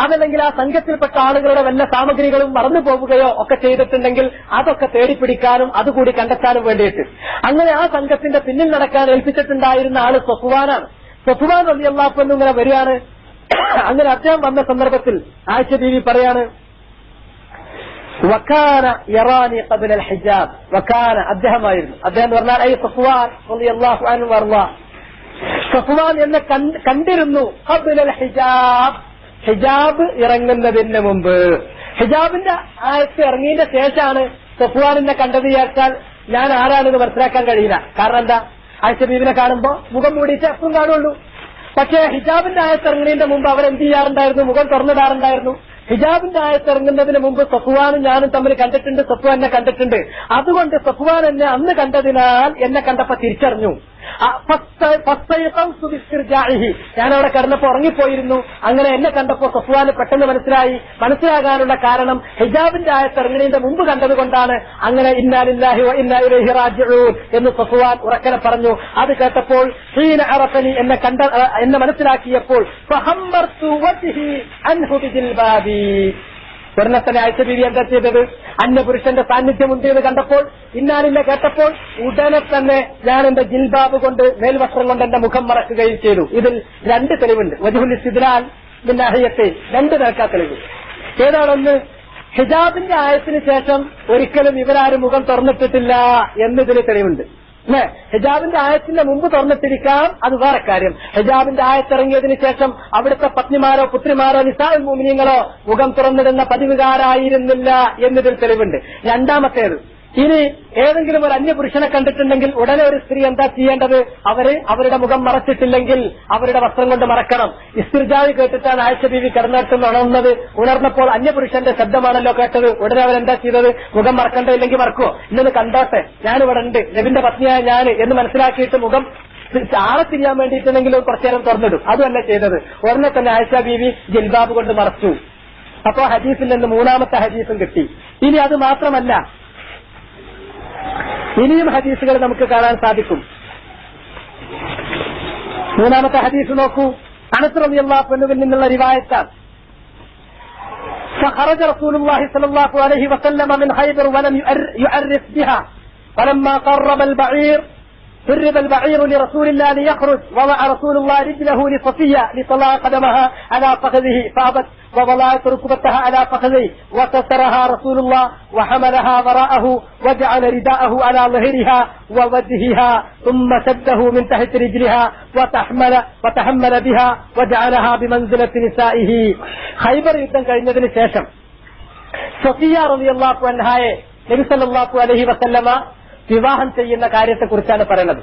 അതല്ലെങ്കിൽ ആ സംഘത്തിൽപ്പെട്ട ആളുകളുടെ വല്ല സാമഗ്രികളും മറന്നു പോവുകയോ ഒക്കെ ചെയ്തിട്ടുണ്ടെങ്കിൽ അതൊക്കെ തേടിപ്പിടിക്കാനും അതുകൂടി കണ്ടെത്താനും വേണ്ടിയിട്ട്. അങ്ങനെ ആ സംഘത്തിന്റെ പിന്നിൽ നടക്കാൻ ഏൽപ്പിച്ചിട്ടുണ്ടായിരുന്ന ആള് സഫ്വാനാണ്. സഫ്വാൻ റളിയല്ലാഹു അൻഹു ഇങ്ങനെ വരികയാണ്. അങ്ങനെ അദ്ദേഹം വന്ന സന്ദർഭത്തിൽ ആയിഷ ബീവി പറയാണ്, വകാന യറാനി ഖബ്ല അൽ ഹിജാബ്. വകാന, അദ്ദേഹമായിരുന്നു. അദ്ദേഹം എന്ന് പറഞ്ഞാൽ സഫ്വാൻ റളിയല്ലാഹു അൻഹു വർള, സഫ്വാൻ എന്നെ കണ്ടിരുന്നു. ഖബ്ല അൽ ഹിജാബ്, ഹിജാബ് ഇറങ്ങുന്നതിന് മുമ്പ്. ഹിജാബിന്റെ ആയത്ത് ഇറങ്ങിയതിന്റെ ശേഷമാണ് സഫ്വാനിനെ കണ്ടത് വിചാരിച്ചാൽ ഞാൻ ആരാണെന്ന് മനസ്സിലാക്കാൻ കഴിയില്ല. കാരണം എന്താ? ആയിഷ ബീവിനെ കാണുമ്പോ മുഖം മൂടിയിട്ട് എപ്പോഴും കാണുള്ളൂ. പക്ഷേ ഹിജാബിന്റെ ആയത്ത് ഇറങ്ങുന്നതിന്റെ മുമ്പ് അവരെന്ത് ചെയ്യാറുണ്ടായിരുന്നു? മുഖം തുറന്നിടാറുണ്ടായിരുന്നു. ഹിജാബിന്റെ ആയത്ത് ഇറങ്ങുന്നതിന് മുമ്പ് സഫ്വാനും ഞാനും തമ്മിൽ കണ്ടിട്ടുണ്ട്, സഫ്വാൻ എന്നെ കണ്ടിട്ടുണ്ട്. അതുകൊണ്ട് സഫ്വാൻ എന്നെ അന്ന് കണ്ടതിനാൽ എന്നെ കണ്ടപ്പോ തിരിച്ചറിഞ്ഞു. ഞാൻ അവിടെ കിടന്നപ്പോ ഉറങ്ങിപ്പോയിരുന്നു. അങ്ങനെ എന്നെ കണ്ടപ്പോ സഫ്വാന് പെട്ടെന്ന് മനസ്സിലാകാനുള്ള കാരണം ഹിജാബിന്റെ ആയത്ത് ഇറങ്ങുന്നതിന്റെ മുമ്പ് കണ്ടതുകൊണ്ടാണ്. അങ്ങനെ ഇന്നാ ലില്ലാഹി വ ഇന്നാ ഇലൈഹി റാജിഊൻ എന്ന് സഫ്വാൻ ഉറക്കനെ പറഞ്ഞു. അത് കേട്ടപ്പോൾ ഹീന അറഫനി, എന്നെ മനസ്സിലാക്കിയപ്പോൾ ഫഹമ്മർതു വജ്ഹി അൻഹു ബിജിൽബാബി. ഉടനെ തന്നെ ആയിഷ ബീവി എന്താ ചെയ്തത്? അന്യപുരുഷന്റെ സാന്നിധ്യമുണ്ട് എന്ന് കണ്ടപ്പോൾ, ഇന്നാലില്ല കേട്ടപ്പോൾ ഉടനെ തന്നെ ഞാൻ എന്റെ ജിൽബാബ് കൊണ്ട്, മേൽവസ്ത്രം കൊണ്ട് എന്റെ മുഖം മറക്കുകയും ചെയ്തു. ഇതിൽ 2 തെളിവുണ്ട്. വജ്ഹുൽ ഇസ്തിദ്ലാൽ മിൻ നാഹിയത്തെ 2 നിലക്കാ തെളിവ്. ഏതാണെന്ന്? ഹിജാബിന്റെ ആയത്തിന് ശേഷം ഒരിക്കലും ഇവരാരും മുഖം തുറന്നിട്ടിട്ടില്ല എന്നതിന് തെളിവുണ്ട്. ഹിജാബിന്റെ ആയത്തിന്റെ മുമ്പ് തുറന്നിട്ടിരിക്കാം, അത് വേറെ കാര്യം. ഹിജാബിന്റെ ആയത്തിറങ്ങിയതിനു ശേഷം അവിടുത്തെ പത്നിമാരോ പുത്രിമാരോ നിസാഉൽ മുഅ്മിനീങ്ങളോ മുഖം തുറന്നിടുന്ന പതിവുകാരായിരുന്നില്ല എന്നതിൽ തെളിവുണ്ട്. 2ാമത്തേത്, ഇനി ഏതെങ്കിലും ഒരു അന്യപുരുഷനെ കണ്ടിട്ടുണ്ടെങ്കിൽ ഉടനെ ഒരു സ്ത്രീ എന്താ ചെയ്യേണ്ടത്? അവരുടെ മുഖം മറച്ചിട്ടില്ലെങ്കിൽ അവരുടെ വസ്ത്രം കൊണ്ട് മറക്കണം. ഇസ്തിർജാവ് കേട്ടിട്ടാണ് ആയിഷ ബീവി കിടന്നിടത്തുനിന്ന് ഉണർന്നത്. ഉണർന്നപ്പോൾ അന്യപുരുഷന്റെ ശബ്ദമാണല്ലോ കേട്ടത്. ഉടനെ അവരെന്താ ചെയ്തത്? മുഖം മറക്കണ്ടോ ഇല്ലെങ്കിൽ മറക്കുവോ? ഇന്നത് കണ്ടോട്ടെ, ഞാനിവിടെ ഉണ്ട്, നബിന്റെ പത്നിയായ ഞാൻ എന്ന് മനസ്സിലാക്കിയിട്ട് മുഖം ആളെ തിരിയാൻ വേണ്ടിയിട്ടുണ്ടെങ്കിലും കുറച്ചു നേരം തുറന്നിടും. അതുമല്ല ചെയ്തത്. ഉടനെ തന്നെ ആയിഷ ബീവി ജിൽബാബ് കൊണ്ട് മറച്ചു. അപ്പോ ഹദീസിൽ നിന്ന് 3ാമത്തെ ഹദീസും കിട്ടി. ഇനി അത് മാത്രമല്ല, ഇനിയും ഹദീസുകൾ നമുക്ക് കാണാൻ സാധിക്കും. 3ാമത്തെ ഹദീസ് നോക്കൂ. അനസ് റളിയല്ലാഹു അൻഹുവിൽ നിന്നുള്ള റിവായത്താണ്. فخرج رسول الله صلى الله عليه وسلم من خيبر ولم يعرف بها فلما قرب البعير فرد البعير لرسول الله ليخرج وضع رسول الله رجله لصفية لطلع قدمها على فخذه فأبت وضلعت ركبتها على فخذه وكسرها رسول الله وحملها وراءه وجعل رداءه على ظهرها ووجهها ثم شده من تحت رجلها وتحمل بها وجعلها بمنزلة نسائه. ഖൈബർ യുദ്ധം കഴിഞ്ഞതിന് ശേഷം സഫിയ റളിയല്ലാഹു അൻഹയെ നബി സല്ലല്ലാഹു അലൈഹി വസല്ലമ വിവാഹം ചെയ്യുന്ന കാര്യത്തെക്കുറിച്ചാണ് പറയുന്നത്.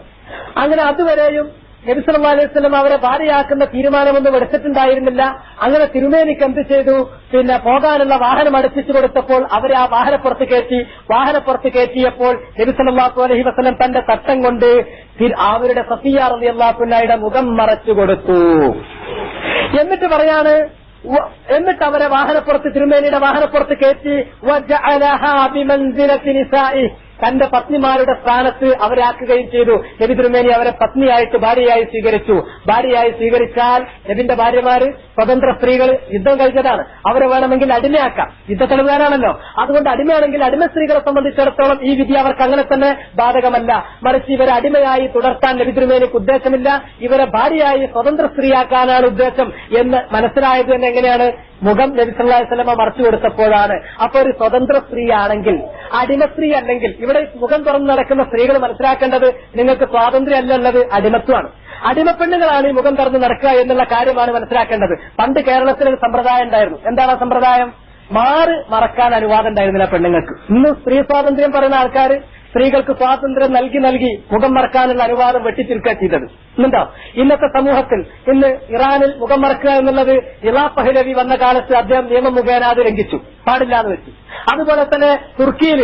അങ്ങനെ അതുവരെയും നബി സല്ലല്ലാഹു അലൈഹി വസല്ലം അവരെ ഭാര്യയാക്കുന്ന തീരുമാനമൊന്നും എടുത്തിട്ടുണ്ടായിരുന്നില്ല. അങ്ങനെ തിരുമേനിക്ക് എന്ത് ചെയ്തു, പിന്നെ പോകാനുള്ള വാഹനം അടുപ്പിച്ചു കൊടുത്തപ്പോൾ അവരെ ആ വാഹനപ്പുറത്ത് കയറ്റിയപ്പോൾ നബി സല്ലല്ലാഹു അലൈഹി വസല്ലം തന്റെ തട്ടം കൊണ്ട് അവരുടെ സഫിയ റളിയല്ലാഹു അൻഹയുടെ മുഖം മറച്ചു കൊടുത്തു. എന്നിട്ട് പറയാണ്, എന്നിട്ട് അവരെ തിരുമേനിയുടെ വാഹനപ്പുറത്ത് കയറ്റി വജഅലഹാ ബിമൻസിലത്തി നിസാഇ, തന്റെ പത്നിമാരുടെ സ്ഥാനത്ത് അവരെ ആക്കുകയും ചെയ്തു. നബി തിരുമേനി അവരെ പത്നിയായിട്ട് ഭാര്യയായി സ്വീകരിച്ചു. ഭാര്യയായി സ്വീകരിച്ചാൽ നബിന്റെ ഭാര്യമാര് സ്വതന്ത്ര സ്ത്രീകൾ, യുദ്ധം കഴിഞ്ഞതാണ്, അവരെ വേണമെങ്കിൽ അടിമയാക്കാം, യുദ്ധത്തെടുക്കാനാണല്ലോ. അതുകൊണ്ട് അടിമയാണെങ്കിൽ അടിമ സ്ത്രീകളെ സംബന്ധിച്ചിടത്തോളം ഈ വിധി അവർക്ക് അങ്ങനെ തന്നെ ബാധകമല്ല. മറിച്ച് ഇവരെ അടിമയായി തുടർത്താൻ നബി തിരുമേനിക്ക് ഉദ്ദേശമില്ല, ഇവരെ ഭാര്യയായി സ്വതന്ത്ര സ്ത്രീയാക്കാനാണ് ഉദ്ദേശം എന്ന് മനസ്സിലായത് തന്നെ എങ്ങനെയാണ്, മുഖം നബി സല്ലല്ലാഹു അലൈഹി വസല്ലം മറച്ചു കൊടുത്തപ്പോഴാണ്. അപ്പൊ ഒരു സ്വതന്ത്ര സ്ത്രീ ആണെങ്കിൽ, അടിമ സ്ത്രീ അല്ലെങ്കിൽ, ഇവിടെ മുഖം തുറന്നു നടക്കുന്ന സ്ത്രീകൾ മനസ്സിലാക്കേണ്ടത് നിങ്ങൾക്ക് സ്വാതന്ത്ര്യമല്ല ഉള്ളത്, അടിമത്വമാണ്. അടിമപ്പെണ്ണുകളാണ് ഈ മുഖം തുറന്ന് നടക്കുക എന്നുള്ള കാര്യമാണ് മനസ്സിലാക്കേണ്ടത്. പണ്ട് കേരളത്തിൽ ഒരു സമ്പ്രദായം ഉണ്ടായിരുന്നു. എന്താണ് ആ സമ്പ്രദായം? മറക്കാൻ അനുവാദം ഉണ്ടായിരുന്നില്ല പെണ്ണുങ്ങൾക്ക്. ഇന്ന് സ്ത്രീ സ്വാതന്ത്ര്യം പറയുന്ന ആൾക്കാർ സ്ത്രീകൾക്ക് സ്വാതന്ത്ര്യം നൽകി മുഖം മറക്കാനുള്ള അനുവാദം വെട്ടിച്ചുരുക്കുക ചെയ്തത്. എന്നുണ്ടോ? ഇന്നത്തെ സമൂഹത്തിൽ ഇന്ന് ഇറാനിൽ മുഖം മറക്കുക എന്നുള്ളത് ഇറാ പഹ്ലവി വന്ന കാലത്ത് അദ്ദേഹം നിയമം മുഖേന അത് ലംഘിച്ചു, പാടില്ലാന്ന് വെച്ചു. അതുപോലെ തന്നെ തുർക്കിയിൽ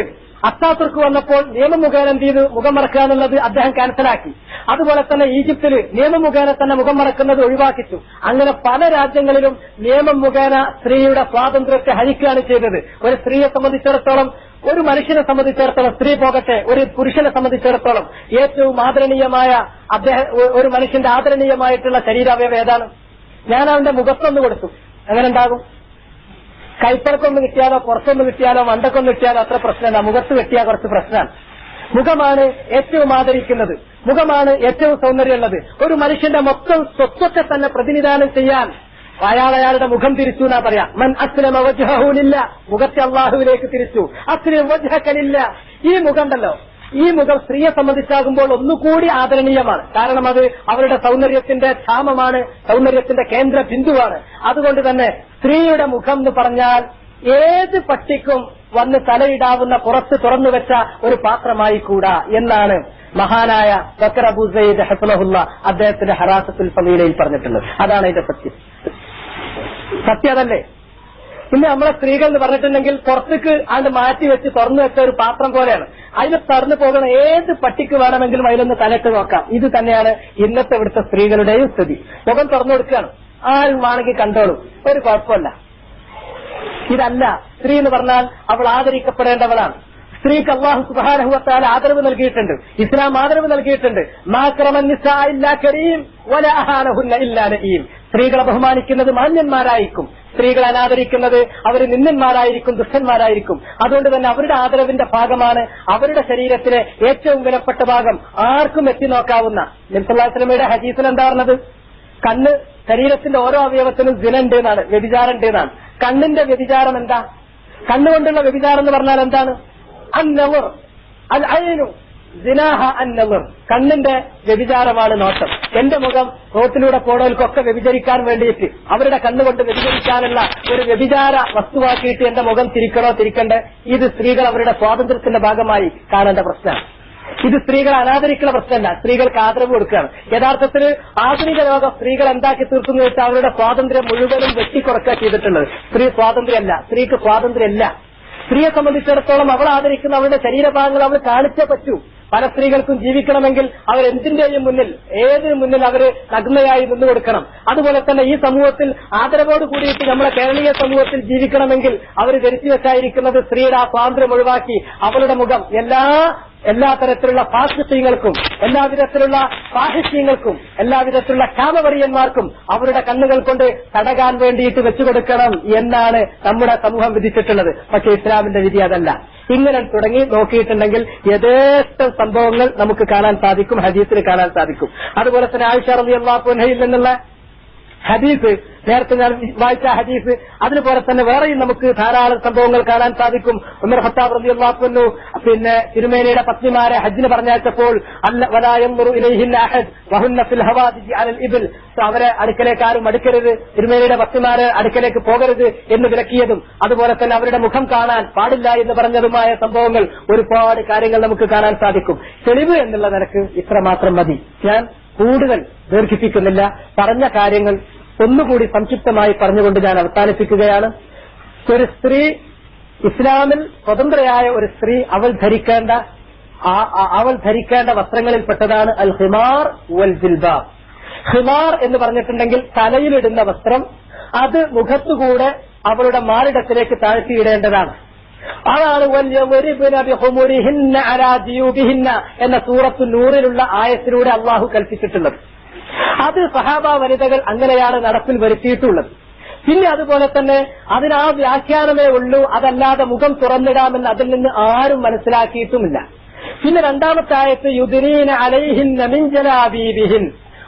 അത്താതുർക്ക് വന്നപ്പോൾ നിയമം മുഖേന എന്ത് ചെയ്തു, മുഖം മറക്കുക എന്നുള്ളത് അദ്ദേഹം ക്യാൻസലാക്കി. അതുപോലെ തന്നെ ഈജിപ്തില് നിയമം മുഖേന തന്നെ മുഖം മറക്കുന്നത് ഒഴിവാക്കിച്ചു. അങ്ങനെ പല രാജ്യങ്ങളിലും നിയമം മുഖേന സ്ത്രീയുടെ സ്വാതന്ത്ര്യത്തെ ഹനിക്കുകയാണ് ചെയ്തത്. ഒരു സ്ത്രീയെ സംബന്ധിച്ചിടത്തോളം, ഒരു മനുഷ്യനെ സംബന്ധിച്ചിടത്തോളം, സ്ത്രീ പോകട്ടെ ഒരു പുരുഷനെ സംബന്ധിച്ചിടത്തോളം ഏറ്റവും ആദരണീയമായ ഒരു മനുഷ്യന്റെ ആദരണീയമായിട്ടുള്ള ശരീരാവയവം ഏതാണ്? ഞാൻ അവന്റെ മുഖത്തൊന്ന് കൊടുത്തു, അങ്ങനെ ഉണ്ടാകും. കൈപ്പറക്കൊന്ന് കിട്ടിയാലോ പുറത്തൊന്ന് കിട്ടിയാലോ മണ്ടക്കൊന്ന് കിട്ടിയാലോ അത്ര പ്രശ്നമല്ല, മുഖത്ത് കിട്ടിയാൽ കുറച്ച് പ്രശ്നമാണ്. മുഖമാണ് ഏറ്റവും ആദരിക്കുന്നത്, മുഖമാണ് ഏറ്റവും സൗന്ദര്യമുള്ളത്. ഒരു മനുഷ്യന്റെ മൊത്തം സ്വത്വത്തെ തന്നെ പ്രതിനിധാനം ചെയ്യാൻ അയാളുടെ മുഖം തിരിച്ചു എന്നാ പറയാ. മൻ അസ്ലമ വജ്ഹഹു ലില്ലാ, മുഖത്തെ അല്ലാഹുവിലേക്ക് തിരിച്ചു. അസ്ലിം വജ്ഹക ലില്ലാ, ഈ മുഖമുണ്ടല്ലോ, ഈ മുഖം സ്ത്രീയെ സംബന്ധിച്ചാകുമ്പോൾ ഒന്നുകൂടി ആദരണീയമാണ്. കാരണം അത് അവരുടെ സൗന്ദര്യത്തിന്റെ ക്ഷാമമാണ്, സൗന്ദര്യത്തിന്റെ കേന്ദ്ര ബിന്ദുവാണ്. അതുകൊണ്ട് തന്നെ സ്ത്രീയുടെ മുഖം എന്ന് പറഞ്ഞാൽ ഏത് പട്ടിക്കും വന്ന് തലയിടാവുന്ന പുറത്ത് തുറന്നുവെച്ച ഒരു പാത്രമായി കൂടാ എന്നാണ് മഹാനായ ബക്കർ അബൂ സയ്യിദ് ഹഫ്ളഹുല്ല അദ്ദേഹത്തിന്റെ ഹറാസത്തുൽ ഫളീലയിൽ പറഞ്ഞിട്ടുള്ളത്. അതാണ് അതിന്റെ സത്യം അതല്ലേ? ഇന്ന് നമ്മളെ സ്ത്രീകൾ എന്ന് പറഞ്ഞിട്ടുണ്ടെങ്കിൽ പുറത്തേക്ക് ആണ്ട് മാറ്റിവെച്ച് തുറന്നു വെച്ച ഒരു പാത്രം പോലെയാണ്. അതിൽ തുറന്നു പോകുന്ന ഏത് പട്ടിക്ക് വേണമെങ്കിലും അതിലൊന്ന് തലയിട്ട് നോക്കാം. ഇത് തന്നെയാണ് ഇന്നത്തെ ഇവിടുത്തെ സ്ത്രീകളുടെയും സ്ഥിതി. മുഖം തുറന്നു കൊടുക്കുകയാണ്, ആരും വേണമെങ്കിൽ കണ്ടോളും, ഒരു കുഴപ്പമില്ല. ഇതല്ല സ്ത്രീ എന്ന് പറഞ്ഞാൽ അവൾ ആദരിക്കപ്പെടേണ്ടവളാണ്. സ്ത്രീക്ക് അല്ലാഹു സുബ്ഹാനഹു വ തആല ആദരവ് നൽകിയിട്ടുണ്ട്, ഇസ്ലാം ആദരവ് നൽകിയിട്ടുണ്ട്. മാക്രമൻ നിസാ ഇല്ലാ കരീം വലാ അഹാനഹുന്ന ഇല്ലാ ലഈം. സ്ത്രീകളെ ബഹുമാനിക്കുന്നത് മാന്യന്മാരായിരിക്കും, സ്ത്രീകളെ അനാദരിക്കുന്നത് അവർ നിന്ദന്മാരായിരിക്കും, ദുഷ്ടന്മാരായിരിക്കും. അതുകൊണ്ട് തന്നെ അവരുടെ ആദരവിന്റെ ഭാഗമാണ് അവരുടെ ശരീരത്തിലെ ഏറ്റവും വിലപ്പെട്ട ഭാഗം ആർക്കും എത്തി നോക്കാവുന്ന. നബി സല്ലല്ലാഹു അലൈഹി വസല്ലമയുടെ ഹദീസിൽ എന്താ പറഞ്ഞത്? കണ്ണ്, ശരീരത്തിന്റെ ഓരോ അവയവത്തിനും സിന ഉണ്ട് എന്നാണ്, വ്യഭിചാരം ഉണ്ട് എന്നാണ്. കണ്ണിന്റെ വ്യഭിചാരം എന്താ? കണ്ണുകൊണ്ടുള്ള വ്യഭിചാരം എന്ന് പറഞ്ഞാൽ എന്താണ്? അന്നവർ അൽ ഐനു സിനാഹ അന്നവർ, കണ്ണിന്റെ വ്യഭിചാരമാണ് നോട്ടം. എന്റെ മുഖം റോട്ടിലൂടെ പോണവർക്കൊക്കെ വ്യഭിചരിക്കാൻ വേണ്ടിയിട്ട് അവരുടെ കണ്ണുകൊണ്ട് വ്യഭിചരിക്കാനുള്ള ഒരു വ്യഭിചാര വസ്തുവാക്കിയിട്ട് എന്റെ മുഖം തിരിക്കണോ തിരിക്കണ്ടേ? ഇത് സ്ത്രീകൾ അവരുടെ സ്വാതന്ത്ര്യത്തിന്റെ ഭാഗമായി കാണേണ്ട പ്രശ്നമാണ്. ഇത് സ്ത്രീകളെ അനാദരിക്കുന്ന പ്രശ്നമല്ല, സ്ത്രീകൾക്ക് ആദരവ് കൊടുക്കുകയാണ്. യഥാർത്ഥത്തിൽ ആധുനിക ലോകം സ്ത്രീകൾ എന്താക്കി തീർക്കുന്നു വെച്ചാൽ അവരുടെ സ്വാതന്ത്ര്യം മുഴുവനും വെട്ടിക്കുറക്കുക ചെയ്തിട്ടുള്ളത്. സ്ത്രീക്ക് സ്വാതന്ത്ര്യമല്ല. സ്ത്രീയെ സംബന്ധിച്ചിടത്തോളം അവൾ ആദരിക്കുന്ന അവളുടെ ശരീരഭാഗങ്ങൾ അവൾ കാണിച്ചേ പറ്റൂ. പല സ്ത്രീകൾക്കും ജീവിക്കണമെങ്കിൽ അവരെന്തിന്റെയും മുന്നിൽ, ഏതിനു മുന്നിൽ അവര് നഗ്നയായി നിന്നുകൊടുക്കണം. അതുപോലെ തന്നെ ഈ സമൂഹത്തിൽ ആദരവോട് കൂടിയിട്ട് നമ്മളെ കേരളീയ സമൂഹത്തിൽ ജീവിക്കണമെങ്കിൽ അവർ ധരിച്ചു വെച്ചായിരിക്കുന്നത് സ്ത്രീയുടെ ആ സ്വാതന്ത്ര്യം ഒഴിവാക്കി അവളുടെ മുഖം എല്ലാ എല്ലാ തരത്തിലുള്ള ഫാസിഖീങ്ങൾക്കും, എല്ലാവിധത്തിലുള്ള സാഹിത്യങ്ങൾക്കും, എല്ലാവിധത്തിലുള്ള കാമവറിയന്മാർക്കും അവരുടെ കണ്ണുകൾ കൊണ്ട് തടകാൻ വേണ്ടിയിട്ട് വെച്ചുകൊടുക്കണം എന്നാണ് നമ്മുടെ സമൂഹം വിധിച്ചിട്ടുള്ളത്. പക്ഷേ ഇസ്ലാമിന്റെ വിധി അതല്ല. ഇങ്ങനെ തുടങ്ങി നോക്കിയിട്ടുണ്ടെങ്കിൽ യഥേഷ്ടം സംഭവങ്ങൾ നമുക്ക് കാണാൻ സാധിക്കും, ഹദീസിൽ കാണാൻ സാധിക്കും. അതുപോലെ തന്നെ ആയിഷ റളിയല്ലാഹു അൻഹയിൽ നിന്നുള്ള ഹദീസ്, നേരത്തെ ഞാൻ വായിച്ച ഹദീസ്, അതുപോലെ തന്നെ വേറെയും നമുക്ക് ധാരാളം സംഭവങ്ങൾ കാണാൻ സാധിക്കും. ഉമർ ഖത്താബ് റളിയല്ലാഹു അൻഹു പിന്നെ തിരുമേനിയുടെ പത്നിമാരെ ഹജ്ജിന് പറഞ്ഞയച്ചപ്പോൾ വലാ യൻദുറു ഇലൈഹിന്ന അഹദ് വഹുന്ന ഫിൽ ഹവാദിജി അലൽ ഇബ്ൽ, അവരെ അടുക്കലേക്ക് ആരും അടുക്കരുത്, തിരുമേനിയുടെ പത്നിമാരെ അടുക്കലേക്ക് പോകരുത് എന്ന് വിലക്കിയതും അതുപോലെ തന്നെ അവരുടെ മുഖം കാണാൻ പാടില്ല എന്ന് പറഞ്ഞതുമായ സംഭവങ്ങൾ ഒരുപാട് കാര്യങ്ങൾ നമുക്ക് കാണാൻ സാധിക്കും. തെളിവ് എന്നുള്ള നിലക്ക് ഇത്രമാത്രം മതി. ഞാൻ കൂടുതൽ ദീർഘിപ്പിക്കുന്നില്ല. പറഞ്ഞ കാര്യങ്ങൾ ഒന്നുകൂടി സംക്ഷിപ്തമായി പറഞ്ഞുകൊണ്ട് ഞാൻ അവസാനിപ്പിക്കുകയാണ്. ഒരു സ്ത്രീ, ഇസ്ലാമിൽ സ്വതന്ത്രയായ ഒരു സ്ത്രീ അവൾ ധരിക്കേണ്ട വസ്ത്രങ്ങളിൽപ്പെട്ടതാണ് അൽ ഹിമാർ വൽ ജിൽബാബ്. ഹിമാർ എന്ന് പറഞ്ഞിട്ടുണ്ടെങ്കിൽ തലയിലിടുന്ന വസ്ത്രം, അത് മുഖത്തുകൂടെ അവളുടെ മാറിടത്തിലേക്ക് താഴ്ത്തിയിടേണ്ടതാണ്. അതാണ് എന്ന സൂറത്തു നൂറിലുള്ള ആയത്തിലൂടെ അള്ളാഹു കൽപ്പിച്ചിട്ടുള്ളത്. അത് സഹാബ വനിതകൾ അങ്ങനെയാണ് നടപ്പിൽ വരുത്തിയിട്ടുള്ളത്. പിന്നെ അതുപോലെ തന്നെ അതിനാ വ്യാഖ്യാനമേ ഉള്ളൂ, അതല്ലാതെ മുഖം തുറന്നിടാമെന്ന് അതിൽ നിന്ന് ആരും മനസ്സിലാക്കിയിട്ടുമില്ല. പിന്നെ രണ്ടാമത്തെ ആയത്ത് യുദ്നീന അലൈഹിന്ന മിൻ ജലാബീബിഹിൻ,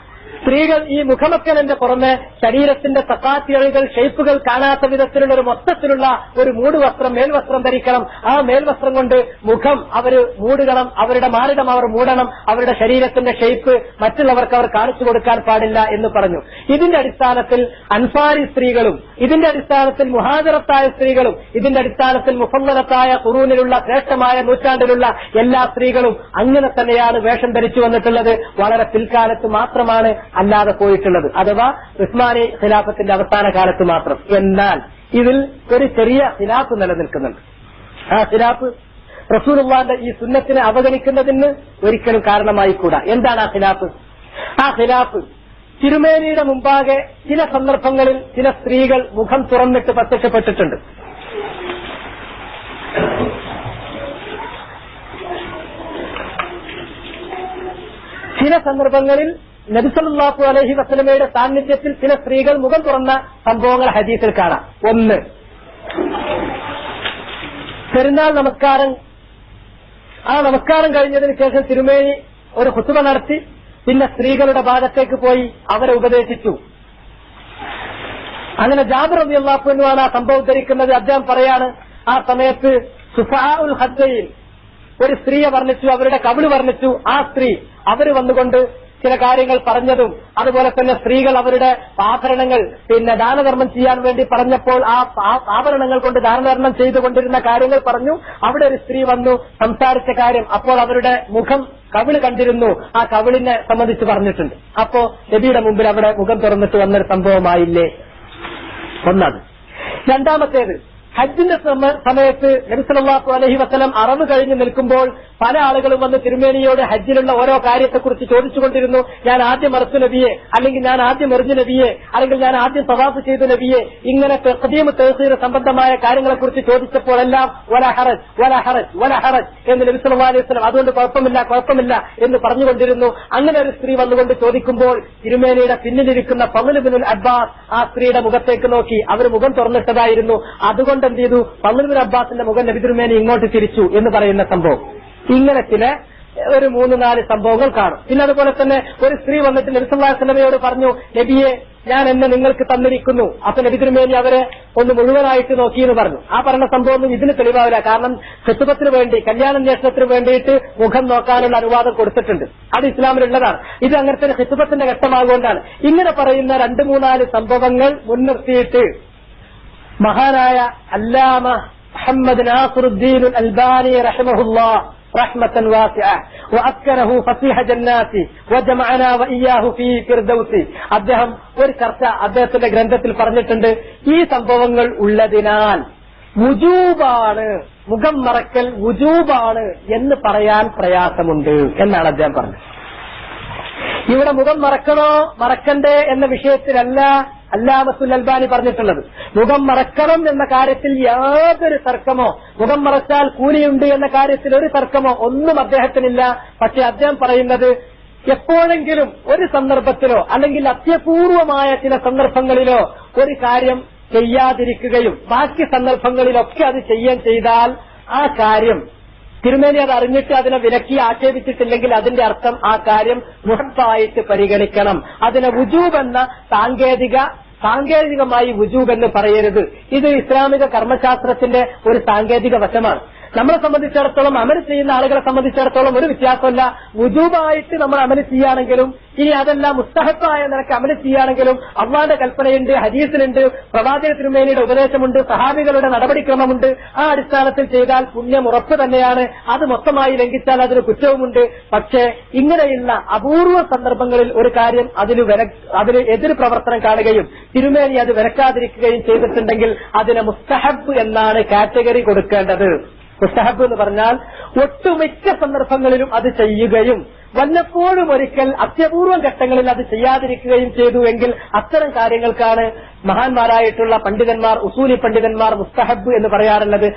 സ്ത്രീകൾ ഈ മുഖമക്കലിന്റെ പുറമെ ശരീരത്തിന്റെ തക്കാത്തിയഴികൾ, ഷേപ്പുകൾ കാണാത്ത വിധത്തിലുള്ള ഒരു മൊത്തത്തിലുള്ള ഒരു മൂടുവസ്ത്രം, മേൽവസ്ത്രം ധരിക്കണം. ആ മേൽവസ്ത്രം കൊണ്ട് മുഖം അവർ മൂടുകണം, അവരുടെ മാറിടം അവർ മൂടണം, അവരുടെ ശരീരത്തിന്റെ ഷേപ്പ് മറ്റുള്ളവർക്ക് അവർ കാണിച്ചു കൊടുക്കാൻ പാടില്ല എന്ന് പറഞ്ഞു. ഇതിന്റെ അടിസ്ഥാനത്തിൽ അൻസാരി സ്ത്രീകളും, ഇതിന്റെ അടിസ്ഥാനത്തിൽ മുഹാജിറത്തായ സ്ത്രീകളും, ഇതിന്റെ അടിസ്ഥാനത്തിൽ മുഫദ്ദലത്തായ ഖുറൂനിലുള്ള ശ്രേഷ്ഠമായ നൂറ്റാണ്ടിലുള്ള എല്ലാ സ്ത്രീകളും അങ്ങനെ തന്നെയാണ് വേഷം ധരിച്ചു വന്നിട്ടുള്ളത്. വളരെ പിൽക്കാലത്ത് മാത്രമാണ് അല്ലാതെ പോയിട്ടുള്ളത്, അഥവാ ഉസ്മാനി ഖിലാഫത്തിന്റെ അവസാന കാലത്ത് മാത്രം. എന്നാൽ ഇതിൽ ഒരു ചെറിയ ഖിലാഫ് നിലനിൽക്കുന്നുണ്ട്. ആ ഖിലാഫ് റസൂലുള്ളാഹിന്റെ ഈ സുന്നത്തിനെ അവഗണിക്കുന്നതിന് ഒരിക്കലും കാരണമായിക്കൂടാ. എന്താണ് ആ ഖിലാഫ്? ആ ഖിലാഫ് തിരുമേനിയുടെ മുമ്പാകെ ചില സന്ദർഭങ്ങളിൽ ചില സ്ത്രീകൾ മുഖം തുറന്നിട്ട് പ്രത്യക്ഷപ്പെട്ടിട്ടുണ്ട്. ചില സന്ദർഭങ്ങളിൽ നബി സല്ലല്ലാഹു അലൈഹി വസല്ലമയുടെ സാന്നിധ്യത്തിൽ ചില സ്ത്രീകൾ മുഖം തുറന്ന സംഭവങ്ങൾ ഹദീസിൽ കാണാം. ഒന്ന്, പെരുന്നാൾ നമസ്കാരം. ആ നമസ്കാരം കഴിഞ്ഞതിന് ശേഷം തിരുമേനി ഒരു ഖുതുബ നടത്തി. പിന്നെ സ്ത്രീകളുടെ ഭാഗത്തേക്ക് പോയി അവരെ ഉപദേശിച്ചു. അങ്ങനെ ജാബിർ റളിയല്ലാഹു അൻഹു ആണ് ആ സംഭവം ധരിക്കുന്നത്. അദ്ദേഹം പറയാണ്, ആ സമയത്ത് സുഫാഉൽ ഹദ്ദയിൽ ഒരു സ്ത്രീയെ വർണ്ണിച്ചു, അവരുടെ കവിള് വർണ്ണിച്ചു. ആ സ്ത്രീ അവര് വന്നുകൊണ്ട് ചില കാര്യങ്ങൾ പറഞ്ഞതും അതുപോലെ തന്നെ സ്ത്രീകൾ അവരുടെ ആഭരണങ്ങൾ പിന്നെ ദാനധർമ്മം ചെയ്യാൻ വേണ്ടി പറഞ്ഞപ്പോൾ ആ ആഭരണങ്ങൾ കൊണ്ട് ദാനധർമ്മം ചെയ്തുകൊണ്ടിരുന്ന കാര്യങ്ങൾ പറഞ്ഞു. അവിടെ ഒരു സ്ത്രീ വന്നു സംസാരിച്ച കാര്യം, അപ്പോൾ അവരുടെ മുഖം കവിള് കണ്ടിരുന്നു. ആ കവിളിനെ സംബന്ധിച്ച് പറഞ്ഞിട്ടുണ്ട്. അപ്പോ നബിയുടെ മുമ്പിൽ അവിടെ മുഖം തുറന്നിട്ട് വന്നൊരു സംഭവമായില്ലേ? ഒന്നത്. രണ്ടാമത്തേത്, ഹജ്ജിന്റെ സമയത്ത് നബി സല്ലല്ലാഹു അലൈഹി വസല്ലം അറവ് കഴിഞ്ഞ് നിൽക്കുമ്പോൾ പല ആളുകളും വന്ന് തിരുമേനിയോട് ഹജ്ജിലുള്ള ഓരോ കാര്യത്തെക്കുറിച്ച് ചോദിച്ചുകൊണ്ടിരുന്നു. ഞാൻ ആദ്യം അറുത്തു നബിയെ, അല്ലെങ്കിൽ ഞാൻ ആദ്യം എറിഞ്ഞു നബിയെ, അല്ലെങ്കിൽ ഞാൻ ആദ്യം തവാഫ് ചെയ്തു നബിയെ, ഇങ്ങനെ തഖ്ദീം തഅഖീർ സംബന്ധമായ കാര്യങ്ങളെക്കുറിച്ച് ചോദിച്ചപ്പോഴെല്ലാം വല ഹറജ് വല ഹറജ് വല ഹറജ് എന്ന് നബി സല്ലല്ലാഹു അലൈഹി വസല്ലം അതുകൊണ്ട് കുഴപ്പമില്ല എന്ന് പറഞ്ഞുകൊണ്ടിരുന്നു. അങ്ങനെ ഒരു സ്ത്രീ വന്നുകൊണ്ട് ചോദിക്കുമ്പോൾ തിരുമേനിയുടെ പിന്നിലിരിക്കുന്ന ഫളൽ ഇബ്നുൽ അബ്ബാസ് ആ സ്ത്രീയുടെ മുഖത്തേക്ക് നോക്കി. അവർ മുഖം തുറന്നിട്ടതായിരുന്നു. അതുകൊണ്ട് എന്ത് ചെയ്തു? ഫളൽ ഇബ്നുൽ അബ്ബാസിന്റെ മുഖം നബി തിരുമേനി ഇങ്ങോട്ട് തിരിച്ചു എന്ന് പറയുന്ന സംഭവം. ഇങ്ങനെ ചില ഒരു 3-4 സംഭവങ്ങൾ കാണും. പിന്നെ അതുപോലെ തന്നെ ഒരു സ്ത്രീ വന്നിട്ട് നബി സല്ലല്ലാഹു അലൈഹി വസല്ലമയോട് പറഞ്ഞു, നബിയെ ഞാൻ എന്നെ നിങ്ങൾക്ക് തന്നിരിക്കുന്നു. അപ്പൊ നബി തിരുമേനി അവരെ ഒന്ന് മുഴുവനായിട്ട് നോക്കിയെന്ന് പറഞ്ഞു. ആ പറഞ്ഞ സംഭവം ഇതിന് തെളിവാവില്ല. കാരണം ഖിത്ബത്തിന് വേണ്ടി, കല്യാണാന്വേഷണത്തിന് വേണ്ടിയിട്ട് മുഖം നോക്കാനുള്ള അനുവാദം കൊടുത്തിട്ടുണ്ട്. അത് ഇസ്ലാമിലുള്ളതാണ്. ഇത് അങ്ങനത്തെ ഖിത്ബത്തിന്റെ ഘട്ടമാകൊണ്ടാണ്. ഇങ്ങനെ പറയുന്ന 2-3-4 സംഭവങ്ങൾ മുൻനിർത്തിയിട്ട് മഹാനായ അല്ലാമ മുഹമ്മദ് നാസിറുദ്ദീൻ അൽബാനി റഹിമഹുല്ലാഹ് റഹ്മത്തൻ വാസിഅ വഅസ്കനഹു ഫസീഹ ജന്നാത്തി വജമഅനാ വഇയ്യാഹു ഫീ ഫിർദൗസി. അദ്ദേഹം ഒരു ചർച്ച അദ്ദേഹത്തിന്റെ ഗ്രന്ഥത്തിൽ പറഞ്ഞിട്ടുണ്ട്. ഈ സംഭവങ്ങൾ ഉള്ളതിനാൽ വുജൂബാണ്, മുഖം മറക്കൽ വുജൂബാണ് എന്ന് പറയാൻ പ്രയാസമുണ്ട് എന്നാണ് അദ്ദേഹം പറഞ്ഞത്. ഇവിടെ മുഖം മറക്കണോ മറക്കണ്ടേ എന്ന വിഷയത്തിലല്ല അല്ലാമത്തുൽ അൽബാനി പറഞ്ഞിട്ടുള്ളത്. മുഖം മറക്കണം എന്ന കാര്യത്തിൽ യാതൊരു തർക്കമോ, മുഖം മറച്ചാൽ കൂലിയുണ്ട് എന്ന കാര്യത്തിൽ ഒരു തർക്കമോ ഒന്നും അദ്ദേഹത്തിനില്ല. പക്ഷെ അദ്ദേഹം പറയുന്നത് എപ്പോഴെങ്കിലും ഒരു സന്ദർഭത്തിലോ അല്ലെങ്കിൽ അത്യപൂർവമായ ചില സന്ദർഭങ്ങളിലോ ഒരു കാര്യം ചെയ്യാതിരിക്കുകയും ബാക്കി സന്ദർഭങ്ങളിലൊക്കെ അത് ചെയ്താൽ ആ കാര്യം തിരുമേനി അത് അറിഞ്ഞിട്ട് അതിനെ വിലക്കി ആക്ഷേപിച്ചിട്ടില്ലെങ്കിൽ അതിന്റെ അർത്ഥം ആ കാര്യം മുഹത്തായിട്ട് പരിഗണിക്കണം. അതിനെ വുജൂബ് എന്ന സാങ്കേതികമായി വുജൂബ് എന്ന് പറയരുത്. ഇത് ഇസ്ലാമിക കർമ്മശാസ്ത്രത്തിന്റെ ഒരു സാങ്കേതിക വശമാണ്. നമ്മളെ സംബന്ധിച്ചിടത്തോളം അമൽ ചെയ്യുന്ന ആളുകളെ സംബന്ധിച്ചിടത്തോളം ഒരു വ്യത്യാസമല്ല. വുജൂബായിട്ട് നമ്മൾ അമൽ ചെയ്യുകയാണെങ്കിലും ഇനി അതെല്ലാം മുസ്തഹബായ നിലക്ക് അമൽ ചെയ്യുകയാണെങ്കിലും അള്ളാന്റെ കൽപ്പനയുണ്ട്, ഹദീസിലുണ്ട്, പ്രവാചക തിരുമേനിയുടെ ഉപദേശമുണ്ട്, സഹാബികളുടെ നടപടിക്രമമുണ്ട്. ആ അടിസ്ഥാനത്തിൽ ചെയ്താൽ പുണ്യം ഉറപ്പ് തന്നെയാണ്. അത് മൊത്തമായി ലംഘിച്ചാൽ അതിന് കുറ്റവുമുണ്ട്. പക്ഷേ ഇങ്ങനെയുള്ള അപൂർവ സന്ദർഭങ്ങളിൽ ഒരു കാര്യം അതിന് എതിർ പ്രവർത്തനം കാണുകയും തിരുമേനി അത് വിലക്കാതിരിക്കുകയും ചെയ്തിട്ടുണ്ടെങ്കിൽ അതിന് മുസ്തഹബ് എന്നാണ് കാറ്റഗറി കൊടുക്കേണ്ടത്. മുസ്തഹബ് എന്ന് പറഞ്ഞാൽ ഒട്ടുമിക്ക സന്ദർഭങ്ങളിലും അത് ചെയ്യുകയും വല്ലപ്പോഴും ഒരിക്കൽ അത്യപൂർവം ഘട്ടങ്ങളിൽ അത് ചെയ്യാതിരിക്കുകയും ചെയ്തുവെങ്കിൽ അത്തരം കാര്യങ്ങൾക്കാണ് മഹാന്മാരായിട്ടുള്ള പണ്ഡിതന്മാർ, ഉസൂലി പണ്ഡിതന്മാർ മുസ്തഹബ് എന്ന് പറയാറുള്ളത്.